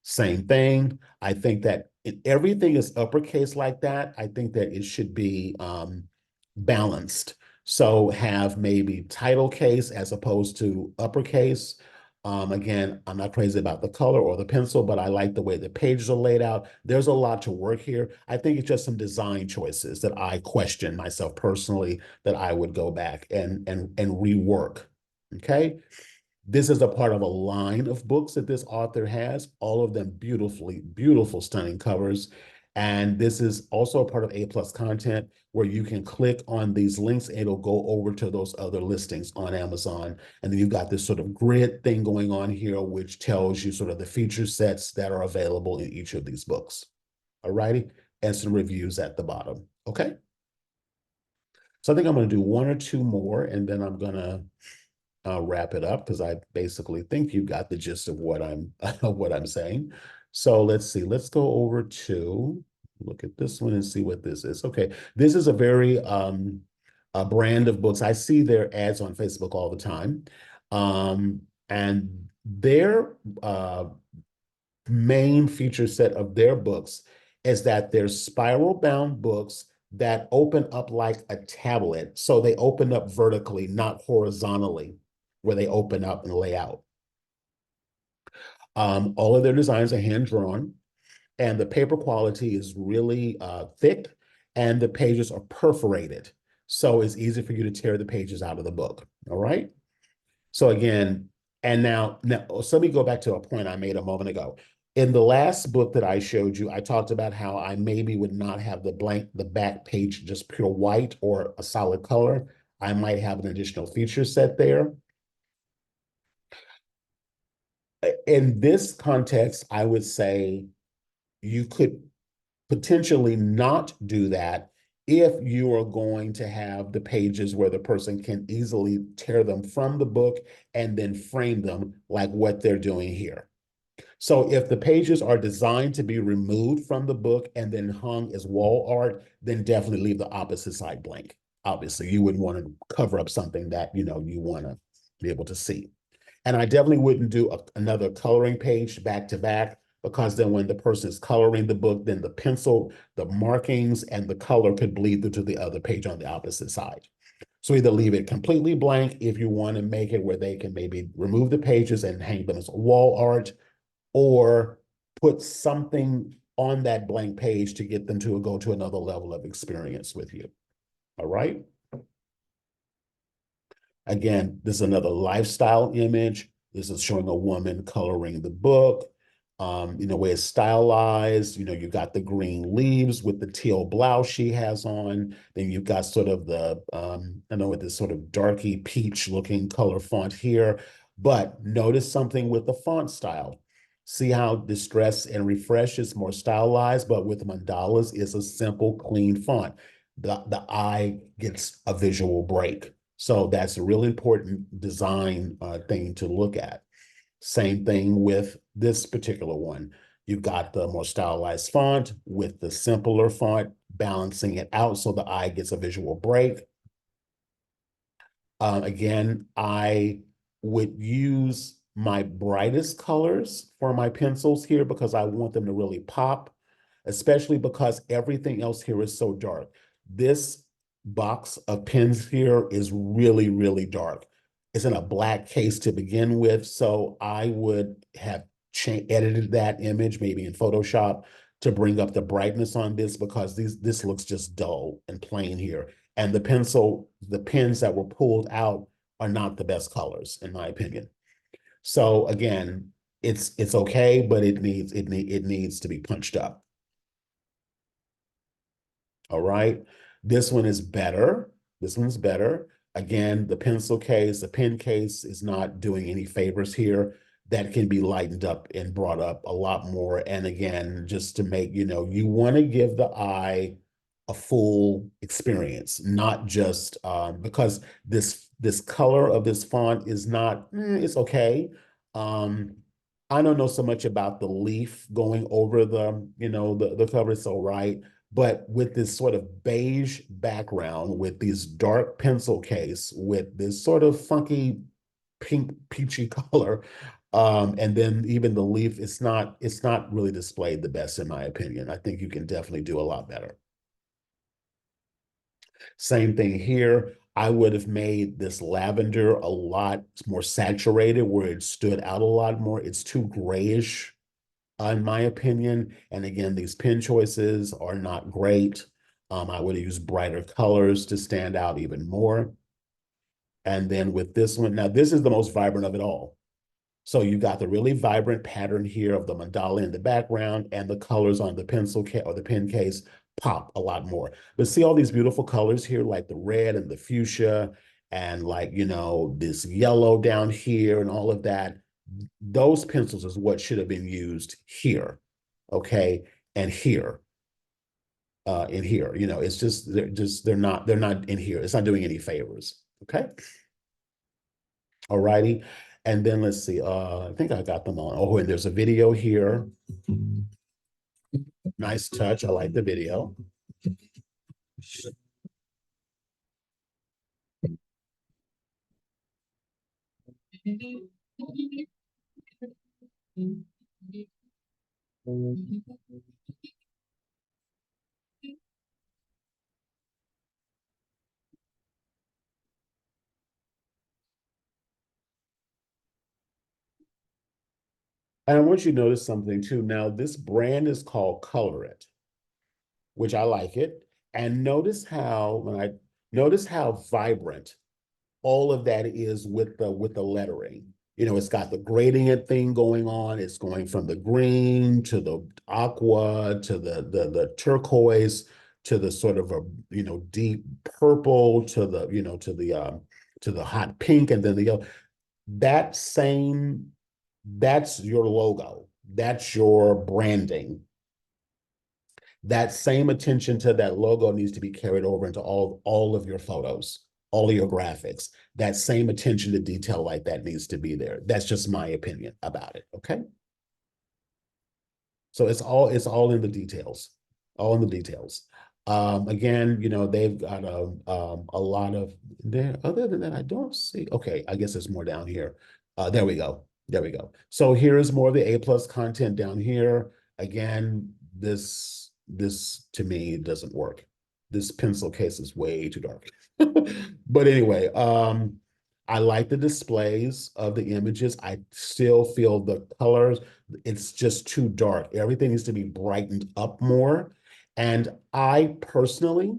Same thing. I think that everything is uppercase like that. I think that it should be balanced. So have maybe title case as opposed to uppercase. Again, I'm not crazy about the color or the pencil, but I like the way the pages are laid out. There's a lot to work here. I think it's just some design choices that I question myself personally that I would go back and rework. Okay. This is a part of a line of books that this author has, all of them beautiful, stunning covers. And this is also a part of A plus content where you can click on these links and it'll go over to those other listings on Amazon. And then you've got this sort of grid thing going on here, which tells you sort of the feature sets that are available in each of these books. All righty. And some reviews at the bottom. Okay. So I think I'm going to do one or two more, and then I'm going to wrap it up because I basically think you got the gist of what I'm saying. So let's see. Let's go over to look at this one and see what this is. Okay, this is a very a brand of books. I see their ads on Facebook all the time, and their main feature set of their books is that they're spiral bound books that open up like a tablet. So they open up vertically, not horizontally, where they open up and lay out. All of their designs are hand drawn, and the paper quality is really thick, and the pages are perforated. So it's easy for you to tear the pages out of the book. All right. So again, and now, so let me go back to a point I made a moment ago. In the last book that I showed you, I talked about how I maybe would not have the back page just pure white or a solid color. I might have an additional feature set there. In this context, I would say you could potentially not do that if you are going to have the pages where the person can easily tear them from the book and then frame them like what they're doing here. So if the pages are designed to be removed from the book and then hung as wall art, then definitely leave the opposite side blank. Obviously, you wouldn't want to cover up something that you want to be able to see. And I definitely wouldn't do another coloring page back to back, because then when the person is coloring the book, then the pencil, the markings, and the color could bleed through to the other page on the opposite side. So either leave it completely blank if you want to make it where they can maybe remove the pages and hang them as wall art, or put something on that blank page to get them to go to another level of experience with you. All right. Again, this is another lifestyle image. This is showing a woman coloring the book. Where it's stylized, you've got the green leaves with the teal blouse she has on. Then you've got sort of the, with this sort of darky peach looking color font here. But notice something with the font style. See how Distress and Refresh is more stylized, but with mandalas is a simple, clean font. The eye gets a visual break. So that's a really important design thing to look at. Same thing with this particular one. You've got the more stylized font with the simpler font, balancing it out so the eye gets a visual break. Again, I would use my brightest colors for my pencils here because I want them to really pop, especially because everything else here is so dark. This box of pens here is really, really dark. It's in a black case to begin with, so I would have edited that image maybe in Photoshop to bring up the brightness on this, because this looks just dull and plain here. And the pens that were pulled out are not the best colors, in my opinion. So again, it's okay, but it needs to be punched up. All right. This one is better. This one's better. Again, the pencil case, the pen case is not doing any favors here. That can be lightened up and brought up a lot more. And again, just to make, you want to give the eye a full experience, not just because this color of this font is not, it's okay. I don't know so much about the leaf going over the cover, it's all right. But with this sort of beige background, with these dark pencil case, with this sort of funky pink peachy color, and then even the leaf, it's not really displayed the best in my opinion. I think you can definitely do a lot better. Same thing here. I would have made this lavender a lot more saturated where it stood out a lot more. It's too grayish, in my opinion. And again, these pen choices are not great. I would have used brighter colors to stand out even more. And then with this one, now this is the most vibrant of it all. So you got the really vibrant pattern here of the mandala in the background, and the colors on the pencil case or the pen case pop a lot more. But see all these beautiful colors here, like the red and the fuchsia, and like, this yellow down here and all of that. Those pencils is what should have been used here, okay, and here, in here. It's just they're not in here. It's not doing any favors, okay. All righty. And then let's see, I think I got them on. Oh, and there's a video here. Nice touch. I like the video. And I want you to notice something too. Now, this brand is called Color It, which I like it. And notice how vibrant all of that is with the lettering. It's got the gradient thing going on. It's going from the green to the aqua to the turquoise to the sort of a deep purple to the hot pink, and then the yellow. That same that's your logo. That's your branding. That same attention to that logo needs to be carried over into all of your photos, all of your graphics. That same attention to detail like that needs to be there. That's just my opinion about it. Okay. So it's all in the details, all in the details. Again, they've got a lot of there. Other than that, I don't see. Okay, I guess there's more down here. There we go. There we go. So here is more of the A+ content down here. Again, this to me doesn't work. This pencil case is way too dark. But anyway, I like the displays of the images. I still feel the colors, it's just too dark. Everything needs to be brightened up more. And I personally,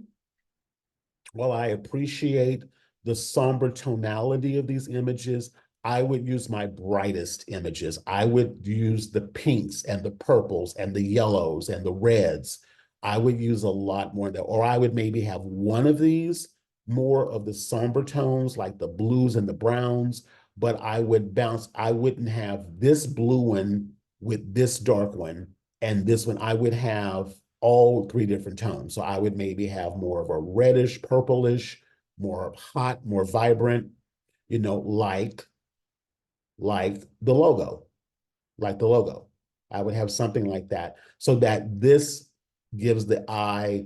while I appreciate the somber tonality of these images, I would use my brightest images. I would use the pinks and the purples and the yellows and the reds. I would use a lot more of that, or I would maybe have one of these, more of the somber tones like the blues and the browns, but I wouldn't have this blue one with this dark one and this one. I would have all three different tones. So I would maybe have more of a reddish, purplish, more hot, more vibrant, like the logo, like the logo. I would have something like that so that this gives the eye,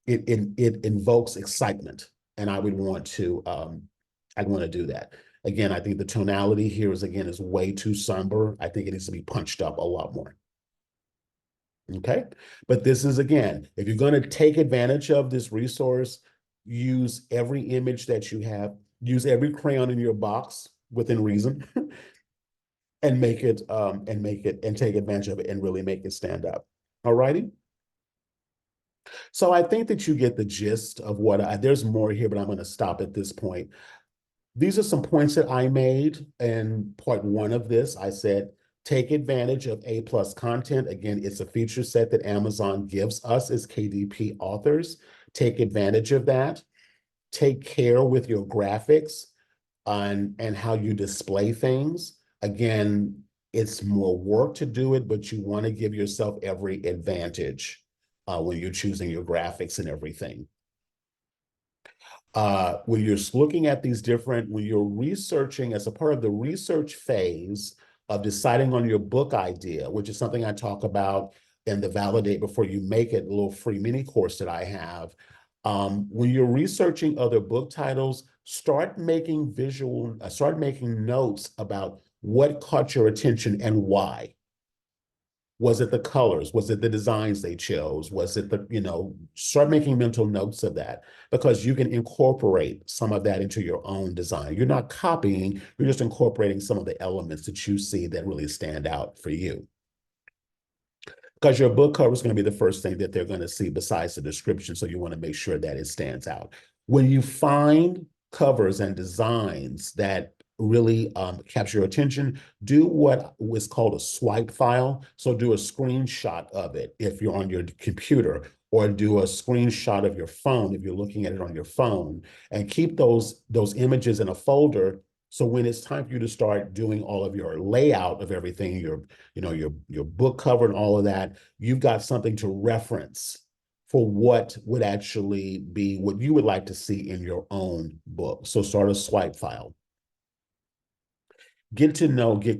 it invokes excitement, and I'd want to do that. Again, I think the tonality here is way too somber. I think it needs to be punched up a lot more. Okay, but this is, again, if you're going to take advantage of this resource, use every image that you have, use every crayon in your box within reason, and take advantage of it and really make it stand up. All righty. So I think that you get the gist of there's more here, but I'm going to stop at this point. These are some points that I made in part one of this. I said, take advantage of A+ content. Again, it's a feature set that Amazon gives us as KDP authors. Take advantage of that. Take care with your graphics and how you display things. Again, it's more work to do it, but you want to give yourself every advantage when you're choosing your graphics and everything. When you're looking at when you're researching as a part of the research phase of deciding on your book idea, which is something I talk about in the Validate Before You Make It, a little free mini course that I have. When you're researching other book titles, start making notes about what caught your attention and why. Was it the colors? Was it the designs they chose? Was it start making mental notes of that, because you can incorporate some of that into your own design. You're not copying, you're just incorporating some of the elements that you see that really stand out for you. Because your book cover is going to be the first thing that they're going to see besides the description. So you want to make sure that it stands out. When you find covers and designs that really capture your attention, do what was called a swipe file. So do a screenshot of it if you're on your computer, or do a screenshot of your phone if you're looking at it on your phone, and keep those images in a folder. So when it's time for you to start doing all of your layout of everything, your book cover and all of that, you've got something to reference for what would actually be what you would like to see in your own book. So start a swipe file. Get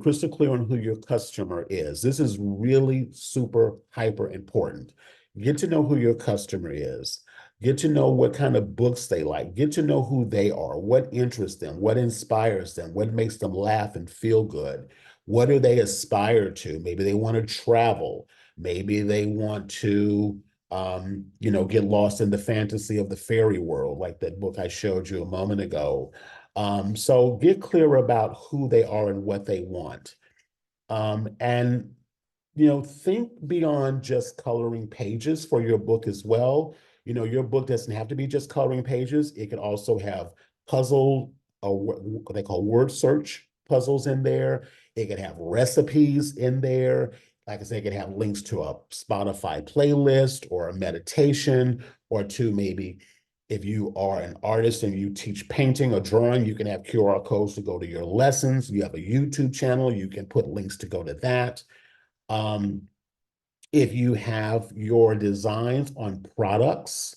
crystal clear on who your customer is. This is really super hyper important. Get to know who your customer is. Get to know what kind of books they like. Get to know who they are, what interests them, what inspires them, what makes them laugh and feel good. What do they aspire to? Maybe they want to travel. Maybe they want to, get lost in the fantasy of the fairy world, like that book I showed you a moment ago. So get clear about who they are and what they want. And think beyond just coloring pages for your book as well. Your book doesn't have to be just coloring pages. It can also have puzzle, or what they call word search puzzles in there. It can have recipes in there. Like I said, it can have links to a Spotify playlist or a meditation, or to maybe if you are an artist and you teach painting or drawing, you can have QR codes to go to your lessons. You have a YouTube channel, you can put links to go to that. Um, if you have your designs on products,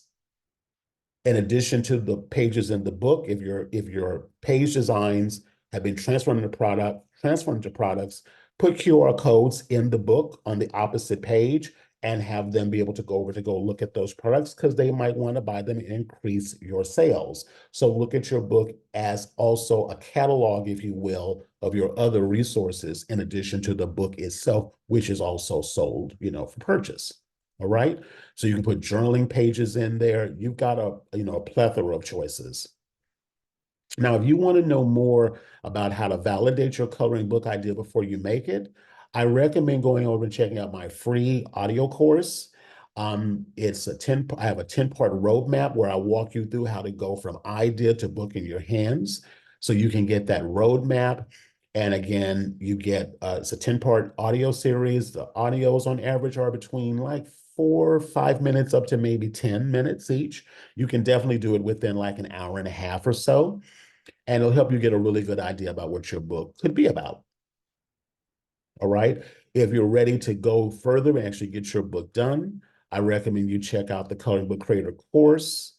in addition to the pages in the book, if your page designs have been transformed into products, put QR codes in the book on the opposite page and have them be able to go look at those products, because they might want to buy them and increase your sales. So look at your book as also a catalog, if you will, of your other resources in addition to the book itself, which is also sold, for purchase. All right. So you can put journaling pages in there. You've got a plethora of choices. Now, if you want to know more about how to validate your coloring book idea before you make it, I recommend going over and checking out my free audio course. I have a 10-part roadmap where I walk you through how to go from idea to book in your hands. So you can get that roadmap. And again, it's a 10-part audio series. The audios on average are between like 4 or 5 minutes up to maybe 10 minutes each. You can definitely do it within like an hour and a half or so, and it'll help you get a really good idea about what your book could be about. All right. If you're ready to go further and actually get your book done, I recommend you check out the Coloring Book Creator course.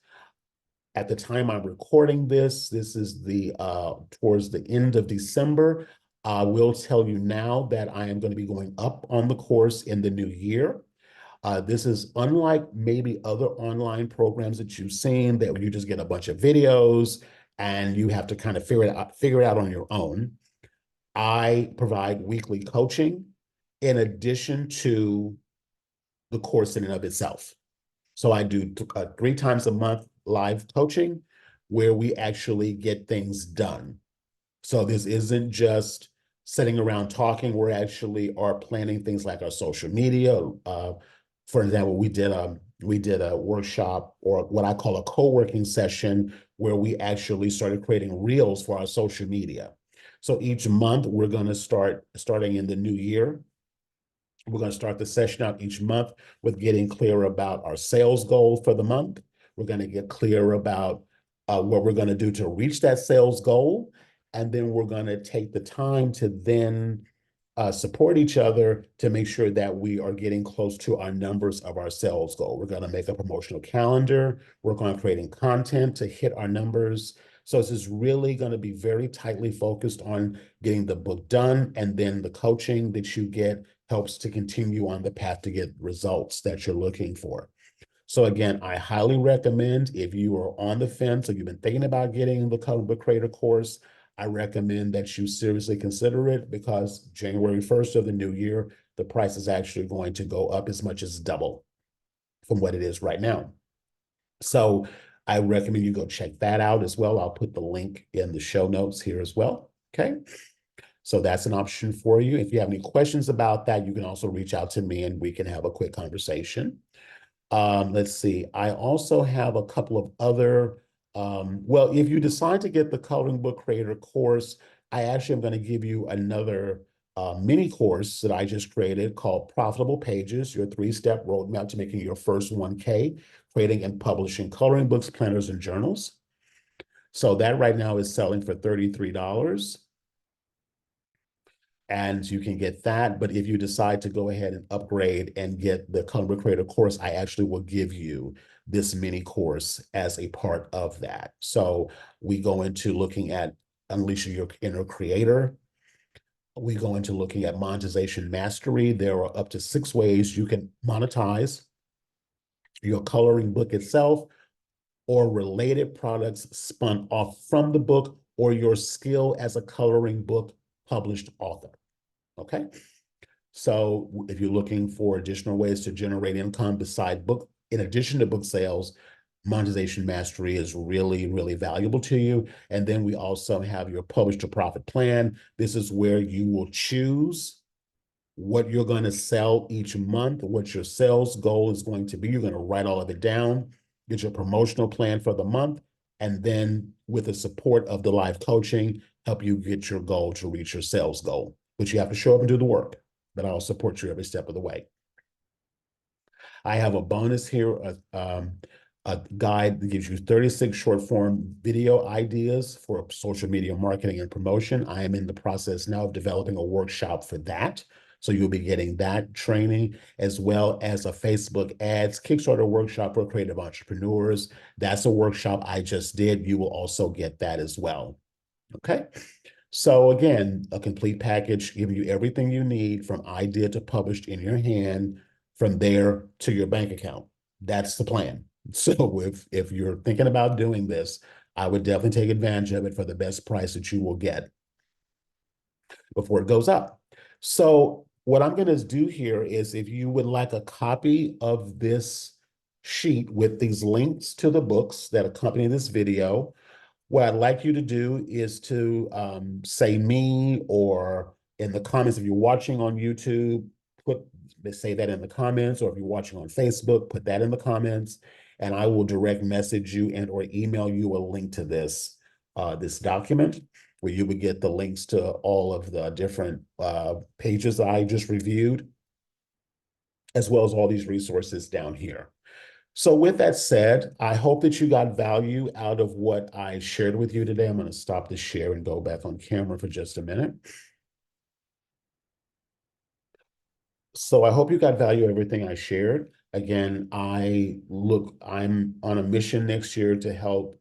At the time I'm recording this is towards the end of December. I will tell you now that I am going to be going up on the course in the new year. This is unlike maybe other online programs that you've seen, that you just get a bunch of videos and you have to kind of figure it out on your own. I provide weekly coaching in addition to the course in and of itself. So I do 3 times a month live coaching where we actually get things done. So this isn't just sitting around talking. We actually are planning things like our social media. For example, we did a workshop, or what I call a co-working session, where we actually started creating reels for our social media. So each month we're going to starting in the new year. We're going to start the session out each month with getting clear about our sales goal for the month. We're going to get clear about what we're going to do to reach that sales goal. And then we're going to take the time to then support each other to make sure that we are getting close to our numbers of our sales goal. We're going to make a promotional calendar, work on creating content to hit our numbers. So this is really going to be very tightly focused on getting the book done, and then the coaching that you get helps to continue on the path to get results that you're looking for. So again, I highly recommend, if you are on the fence or you've been thinking about getting the Coloring Book Creator course, I recommend that you seriously consider it, because January 1st of the new year, the price is actually going to go up as much as double from what it is right now. So I recommend you go check that out as well. I'll put the link in the show notes here as well. Okay. So that's an option for you. If you have any questions about that, you can also reach out to me and we can have a quick conversation. Let's see. I also have a couple of other, well, if you decide to get the Coloring Book Creator course, I actually am going to give you another mini course that I just created called Profitable Pages, your 3-step roadmap to making your first 1K, creating and publishing coloring books, planners, and journals. So that right now is selling for $33. And you can get that. But if you decide to go ahead and upgrade and get the Color Book Creator course, I actually will give you this mini course as a part of that. So we go into looking at unleashing your inner creator. We go into looking at monetization mastery. There are up to 6 ways you can monetize your coloring book itself or related products spun off from the book or your skill as a coloring book published author. Okay. So if you're looking for additional ways to generate income beside book, in addition to book sales, monetization mastery is really, really valuable to you. And then we also have your publish to profit plan. This is where you will choose what you're going to sell each month, what your sales goal is going to be. You're going to write all of it down, get your promotional plan for the month, and then with the support of the live coaching, help you get your goal to reach your sales goal. But you have to show up and do the work, but I'll support you every step of the way. I have a bonus here, a guide that gives you 36 short form video ideas for social media marketing and promotion. I am in the process now of developing a workshop for that. So you'll be getting that training, as well as a Facebook ads Kickstarter workshop for creative entrepreneurs. That's a workshop I just did. You will also get that as well. Okay. So again, a complete package giving you everything you need from idea to published in your hand, from there to your bank account. That's the plan. So if you're thinking about doing this, I would definitely take advantage of it for the best price that you will get before it goes up. So what I'm going to do here is, if you would like a copy of this sheet with these links to the books that accompany this video, what I'd like you to do is to say me, or in the comments, if you're watching on YouTube, say that in the comments, or if you're watching on Facebook, put that in the comments, and I will direct message you and or email you a link to this document, where you would get the links to all of the different pages I just reviewed, as well as all these resources down here. So with that said, I hope that you got value out of what I shared with you today. I'm going to stop the share and go back on camera for just a minute. So I hope you got value of everything I shared. Again, I'm on a mission next year to help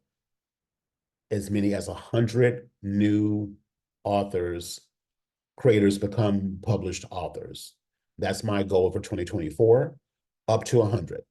as many as 100 new creators become published authors. That's my goal for 2024, up to 100.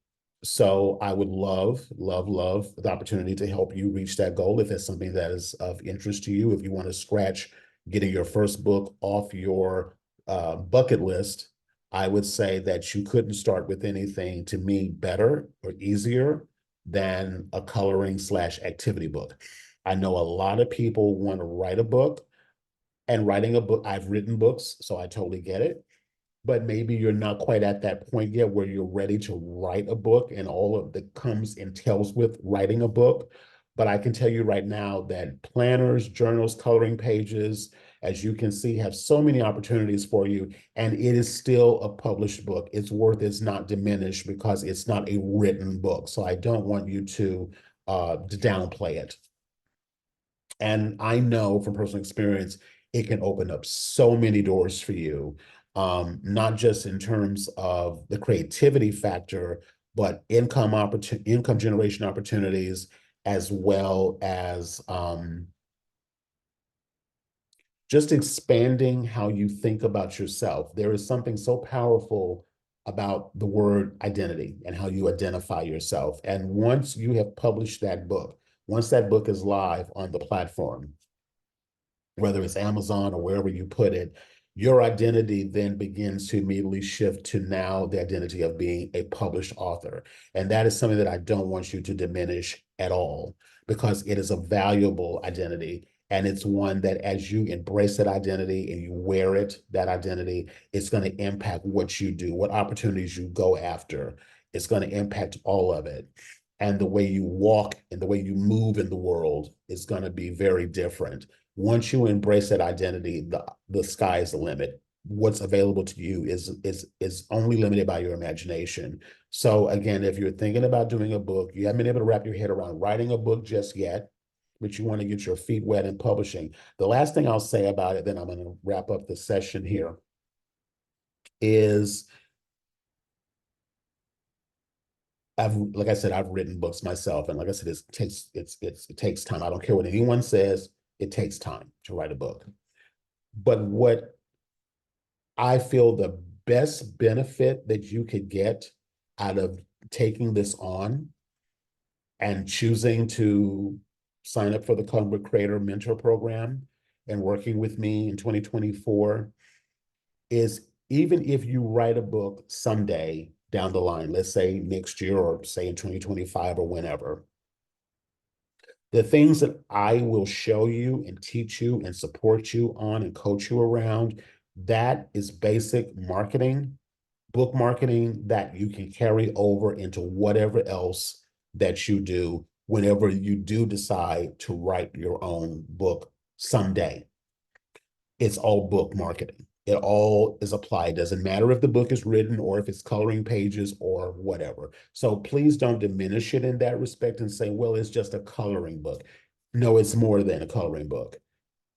So I would love, love, love the opportunity to help you reach that goal if it's something that is of interest to you. If you want to scratch getting your first book off your bucket list, I would say that you couldn't start with anything, to me, better or easier than a coloring/activity book. I know a lot of people want to write a book, and writing a book, I've written books, so I totally get it. But maybe you're not quite at that point yet where you're ready to write a book and all of that comes entails with writing a book. But I can tell you right now that planners, journals, coloring pages, as you can see, have so many opportunities for you. And it is still a published book. Its worth is not diminished because it's not a written book. So I don't want you to downplay it. And I know from personal experience, it can open up so many doors for you, not just in terms of the creativity factor, but income generation opportunities, as well as just expanding how you think about yourself. There is something so powerful about the word identity and how you identify yourself. And once you have published that book, once that book is live on the platform, whether it's Amazon or wherever you put it, your identity then begins to immediately shift to now the identity of being a published author. And that is something that I don't want you to diminish at all, because it is a valuable identity. And it's one that, as you embrace that identity and you wear it, that identity, it's going to impact what you do, what opportunities you go after. It's going to impact all of it. And the way you walk and the way you move in the world is going to be very different, Once you embrace that identity, the sky is the limit. What's available to you is only limited by your imagination. So again, if you're thinking about doing a book, you haven't been able to wrap your head around writing a book just yet, but you want to get your feet wet in publishing. The last thing I'll say about it, then I'm going to wrap up the session here, is like I said, I've written books myself, and like I said, it takes time. I don't care what anyone says, it takes time to write a book. But what I feel the best benefit that you could get out of taking this on and choosing to sign up for the Column Creator Mentor Program and working with me in 2024 is, even if you write a book someday down the line, let's say next year or say in 2025 or whenever, the things that I will show you and teach you and support you on and coach you around, that is basic marketing, book marketing that you can carry over into whatever else that you do whenever you do decide to write your own book someday. It's all book marketing. It all is applied. Doesn't matter if the book is written or if it's coloring pages or whatever. So please don't diminish it in that respect and say, well, it's just a coloring book. No, it's more than a coloring book,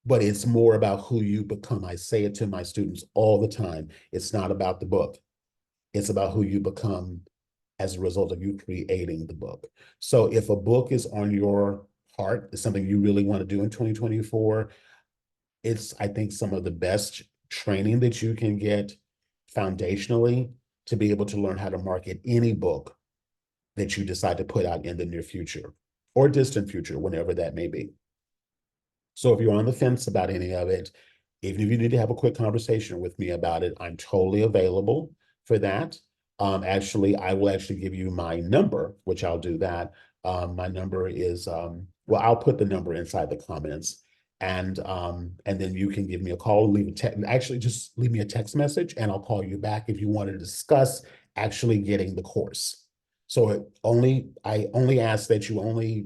but it's more about who you become. I say it to my students all the time. It's not about the book. It's about who you become as a result of you creating the book. So if a book is on your heart, it's something you really want to do in 2024, it's, I think, some of the best training that you can get foundationally to be able to learn how to market any book that you decide to put out in the near future or distant future, whenever that may be. So if you're on the fence about any of it, even if you need to have a quick conversation with me about it, I'm totally available for that. Actually, I will actually give you my number, which I'll do that. My number is, well, I'll put the number inside the comments, and then you can give me a call, leave a text, actually just leave me a text message and I'll call you back if you want to discuss actually getting the course. So I only ask that you only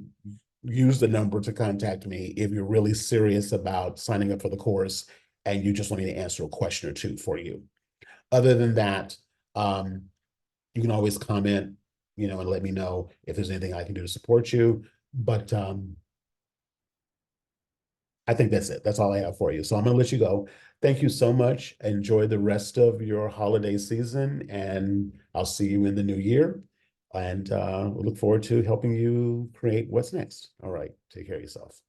use the number to contact me if you're really serious about signing up for the course and you just want me to answer a question or two for you. Other than that, um, you can always comment, and let me know if there's anything I can do to support you. But I think that's it. That's all I have for you. So I'm going to let you go. Thank you so much. Enjoy the rest of your holiday season, and I'll see you in the new year. And we look forward to helping you create what's next. All right. Take care of yourself.